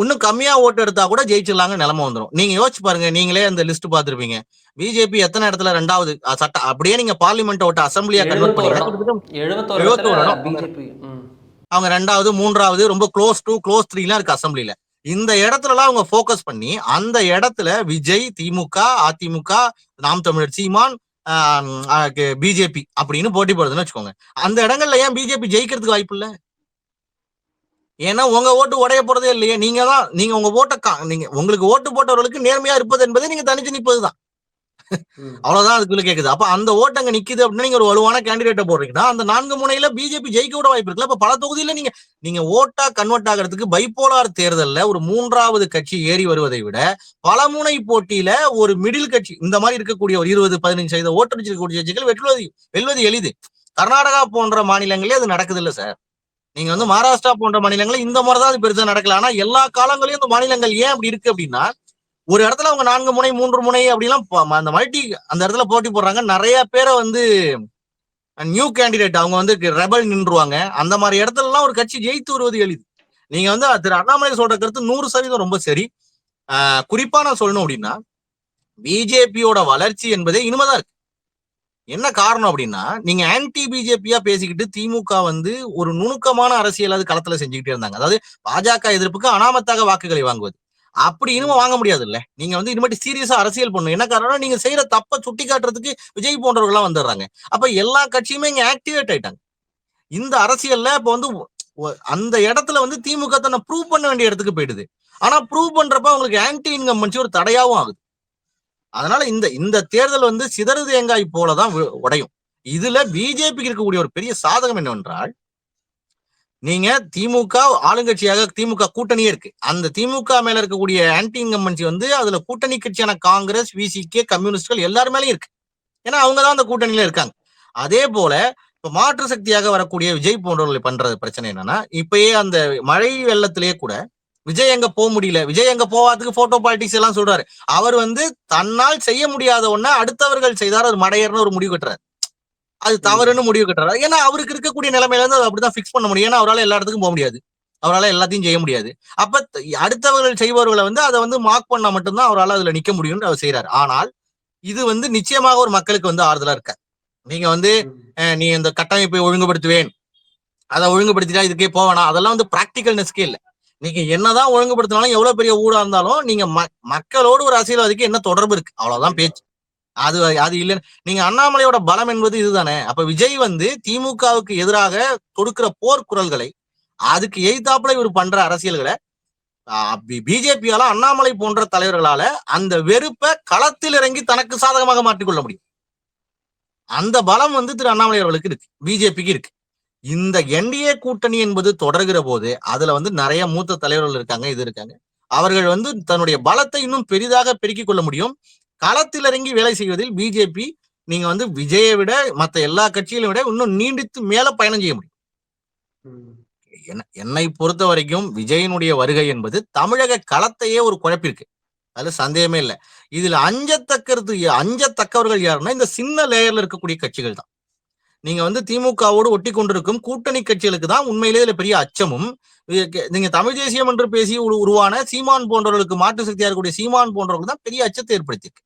இன்னும் கம்மியா ஓட்டு எடுத்தா கூட ஜெயிச்சிடலாங்க நிலைமை வந்துடும். நீங்க யோசிச்சு பாருங்க, நீங்களே அந்த லிஸ்ட் பார்த்திருப்பீங்க. பிஜேபி எத்தனை இடத்துல 2வது சட்ட அப்படியே நீங்க பார்லிமெண்ட் ஓட்ட அசம்பிளியா கன்வெர்ட் 71 பண்ணீங்கன்னா இடம் 71 இடம் பிஜேபி. அவங்க 2வது 3வது ரொம்ப க்ளோஸ் 2 க்ளோஸ் 3 இருக்கு அசம்பிளில. இந்த இடத்துலலாம் அவங்க போக்கஸ் பண்ணி அந்த இடத்துல விஜய், திமுக, அதிமுக, நாம் தமிழர் சீமான், பிஜேபி அப்படின்னு போட்டி போடுறதுன்னு வச்சுக்கோங்க. அந்த இடங்கள்ல ஏன் பிஜேபி ஜெயிக்கிறதுக்கு வாய்ப்பு இல்ல? ஏன்னா உங்க ஓட்டு உடைய போறதே இல்லையே. நீங்க உங்க ஓட்ட நீங்க உங்களுக்கு ஓட்டு போட்டவர்களுக்கு நேர்மையா இருப்பது என்பதை நீங்க தனிச்சு நிற்பதுதான். அவ்வளவுதான் அதுக்குள்ள கேக்குது. அப்ப அந்த ஓட்டு அங்க நிக்குது அப்படின்னா நீங்க ஒரு வலுவான கேண்டிடேட்டை போடுறீங்கன்னா அந்த 4 முனையில பிஜேபி ஜெயிக்க கூட வாய்ப்பு இருக்குல்ல. அப்ப பல தொகுதியில நீங்க ஓட்டா கன்வெர்ட் ஆகிறதுக்கு பைப்போலார் தேர்தல்ல ஒரு 3வது கட்சி ஏறி வருவதை விட பல முனை போட்டியில ஒரு மிடில் கட்சி இந்த மாதிரி இருக்கக்கூடிய ஒரு 20-15% ஓட்டடிச்சிருக்கக்கூடிய கட்சிகள் வெல்வது எளிது. கர்நாடகா போன்ற மாநிலங்களே அது நடக்குது இல்ல சார். நீங்க வந்து மகாராஷ்டிரா போன்ற மாநிலங்கள் இந்த மாதிரிதான் அது பெருசா நடக்கல. ஆனா எல்லா காலங்களையும் இந்த மாநிலங்கள் ஏன் அப்படி இருக்கு அப்படின்னா ஒரு இடத்துல அவங்க 4 முனை 3 முனை அப்படிலாம் அந்த மல்டி அந்த இடத்துல போட்டி போடுறாங்க. நிறைய பேரை வந்து நியூ கேண்டிடேட் அவங்க வந்து ரெபல் நின்றுவாங்க. அந்த மாதிரி இடத்துல எல்லாம் ஒரு கட்சி ஜெயித்து வருவது எளிது. நீங்க வந்து திரு அண்ணாமலை சொல்ற கருத்து 100% ரொம்ப சரி. குறிப்பா நான் சொல்லணும் அப்படின்னா பிஜேபியோட வளர்ச்சி என்பதே இனிமேதான் இருக்கு. என்ன காரணம் அப்படின்னா நீங்க ஆன்டி பிஜேபியா பேசிக்கிட்டு திமுக வந்து ஒரு நுணுக்கமான அரசியல் களத்துல செஞ்சுக்கிட்டே இருந்தாங்க. அதாவது பாஜக எதிர்ப்புக்கு அனாமத்தாக வாக்குகளை வாங்குவது. அப்படி இனிமே வாங்க முடியாது இல்ல. நீங்க வந்து இனிமேட்டு சீரியஸா அரசியல் பண்ணணும். என்ன காரணம், நீங்க செய்யற தப்ப சுட்டி காட்டுறதுக்கு விஜய் போன்றவர்கள் எல்லாம் வந்துடுறாங்க. அப்ப எல்லா கட்சியுமே இங்க ஆக்டிவேட் ஆயிட்டாங்க. இந்த அரசியல்ல இப்ப வந்து அந்த இடத்துல வந்து திமுக தன்னை ப்ரூவ் பண்ண வேண்டிய இடத்துக்கு போயிடுது. ஆனா ப்ரூவ் பண்றப்ப அவங்களுக்கு ஆன்டி இன்கம்பன்சி ஒரு தடையாவும் ஆகுது. அதனால இந்த தேர்தல் வந்து சிதறு தேங்காய் போலதான் உடையும். இதுல பிஜேபிக்கு இருக்கக்கூடிய ஒரு பெரிய சாதகம் என்னவென்றால் நீங்க திமுக ஆளுங்கட்சியாக திமுக கூட்டணியே இருக்கு. அந்த திமுக மேல இருக்கக்கூடிய ஆன்டி இன்கம்பன்சி வந்து அதுல கூட்டணி கட்சியான காங்கிரஸ், விசிகே, கம்யூனிஸ்ட்கள் எல்லாரும் மேலயும் இருக்கு. ஏன்னா அவங்கதான் அந்த கூட்டணியில இருக்காங்க. அதே போல இப்ப மாற்று சக்தியாக வரக்கூடிய விஜய் போன்றவர்களை பண்றது பிரச்சனை என்னன்னா இப்பயே அந்த மழை வெள்ளத்திலேயே கூட விஜய் எங்க போக முடியல, விஜய் எங்க போவாதுக்கு போட்டோ பாலிடிக்ஸ் எல்லாம் சொல்றாரு. அவர் வந்து தன்னால் செய்ய முடியாத ஒண்ண அடுத்தவர்கள் செய்தார் அது மடையர்னு ஒரு முடிவு கட்டுறாரு. அது தவறுன்னு முடிவு கட்டுறாரு. ஏன்னா அவருக்கு இருக்கக்கூடிய நிலைமையில இருந்து அதை அப்படிதான் பிக்ஸ் பண்ண முடியும். ஏன்னா அவரால் எல்லா இடத்துக்கும் போக முடியாது, அவரால் எல்லாத்தையும் செய்ய முடியாது. அப்ப அடுத்தவர்கள் செய்பவர்களை வந்து அதை வந்து மார்க் பண்ணா மட்டும்தான் அவரால் அதுல நிக்க முடியும்னு அவர் செய்யறாரு. ஆனால் இது வந்து நிச்சயமாக ஒரு மக்களுக்கு வந்து ஆறுதலா இருக்க. நீங்க வந்து நீ இந்த கட்டமைப்பை ஒழுங்குபடுத்துவேன், அதை ஒழுங்குபடுத்திட்டா இதுக்கே போவேனா, அதெல்லாம் வந்து பிராக்டிகல்னஸ்கே இல்லை. நீங்க என்னதான் ஒழுங்குபடுத்தினாலும் எவ்வளவு பெரிய ஊடா இருந்தாலும் நீங்க மக்களோடு ஒரு அரசியல்வாதிக்கு என்ன தொடர்பு இருக்கு, அவ்வளவுதான் பேச்சு. அது இல்ல. நீங்க அண்ணாமலையோட பலம் என்பது இதுதானே. அப்ப விஜய் வந்து திமுகவுக்கு எதிராக கொடுக்கிற போர்க்குரல்களை அதுக்கு எய்தாப்புல இவர் பண்ற அரசியல்களை பிஜேபியால அண்ணாமலை போன்ற தலைவர்களால அந்த வெறுப்பை களத்தில் இறங்கி தனக்கு சாதகமாக மாற்றிக்கொள்ள முடியும். அந்த பலம் வந்து திரு அண்ணாமலை அவர்களுக்கு இருக்கு, பிஜேபிக்கு இருக்கு. இந்த என்டிஏ கூட்டணி என்பது தொடர்கிற போது அதுல வந்து நிறைய மூத்த தலைவர்கள் இருக்காங்க, இது இருக்காங்க. அவர்கள் வந்து தன்னுடைய பலத்தை இன்னும் பெரிதாக பெருக்கிக் கொள்ள முடியும். களத்தில் இறங்கி வேலை செய்வதில் பிஜேபி நீங்க வந்து விஜயை விட மற்ற எல்லா கட்சிகளையும் விட இன்னும் நீண்டித்து மேல பயணம் செய்ய முடியும். என்னை பொறுத்த வரைக்கும் விஜயனுடைய வருகை என்பது தமிழக களத்தையே ஒரு குழப்பிருக்கு, அதுல சந்தேகமே இல்லை. இதுல அஞ்சத்தக்கவர்கள் யாருன்னா இந்த சின்ன லேயர்ல இருக்கக்கூடிய கட்சிகள் தான். நீங்க வந்து திமுகவோடு ஒட்டி கொண்டிருக்கும் கூட்டணி கட்சிகளுக்கு தான் உண்மையிலே இதுல பெரிய அச்சமும். நீங்க தமிழ் தேசியம் என்று பேசி உருவான சீமான் போன்றவர்களுக்கு மாற்று சக்தியா இருக்கக்கூடிய சீமான் போன்றவர்களுக்கு தான் பெரிய அச்சத்தை ஏற்படுத்தியிருக்கு.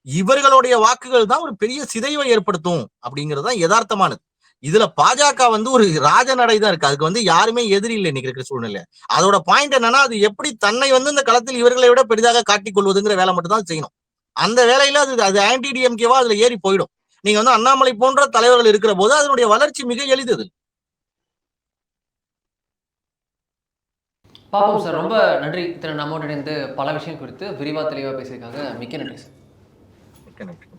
இவர்களுடைய வாக்குகள் தான் ஒரு பெரிய சிதைவை ஏற்படுத்தும் அப்படிங்கிறது தான் யதார்த்தமானது. இதுல பாஜக வந்து ஒரு ராஜநடை தான் இருக்கு, அதுக்கு வந்து யாருமே எதிரி இல்லை இன்னைக்கு இருக்கிற சூழ்நிலை. அதோட பாயிண்ட் என்னன்னா அது எப்படி தன்னை வந்து இந்த களத்தில் இவர்களை விட பெரிதாக காட்டிக் கொள்வதுங்கிற வேலை மட்டும் தான் செய்யணும். அந்த வேலையில அது ஆன்டி டிஎம்கேவா அதுல ஏறி போயிடும். நீங்க வந்து அண்ணாமலை போன்ற தலைவர்கள் இருக்கிற போது அதனுடைய வளர்ச்சி மிக எளிது. பாப்போம் சார். ரொம்ப நன்றி திரு நம்மோடு இணைந்து பல விஷயம் குறித்து விரிவா தெளிவா பேசியிருக்காங்க. மிக்க நன்றி சார். மிக்க நன்றி.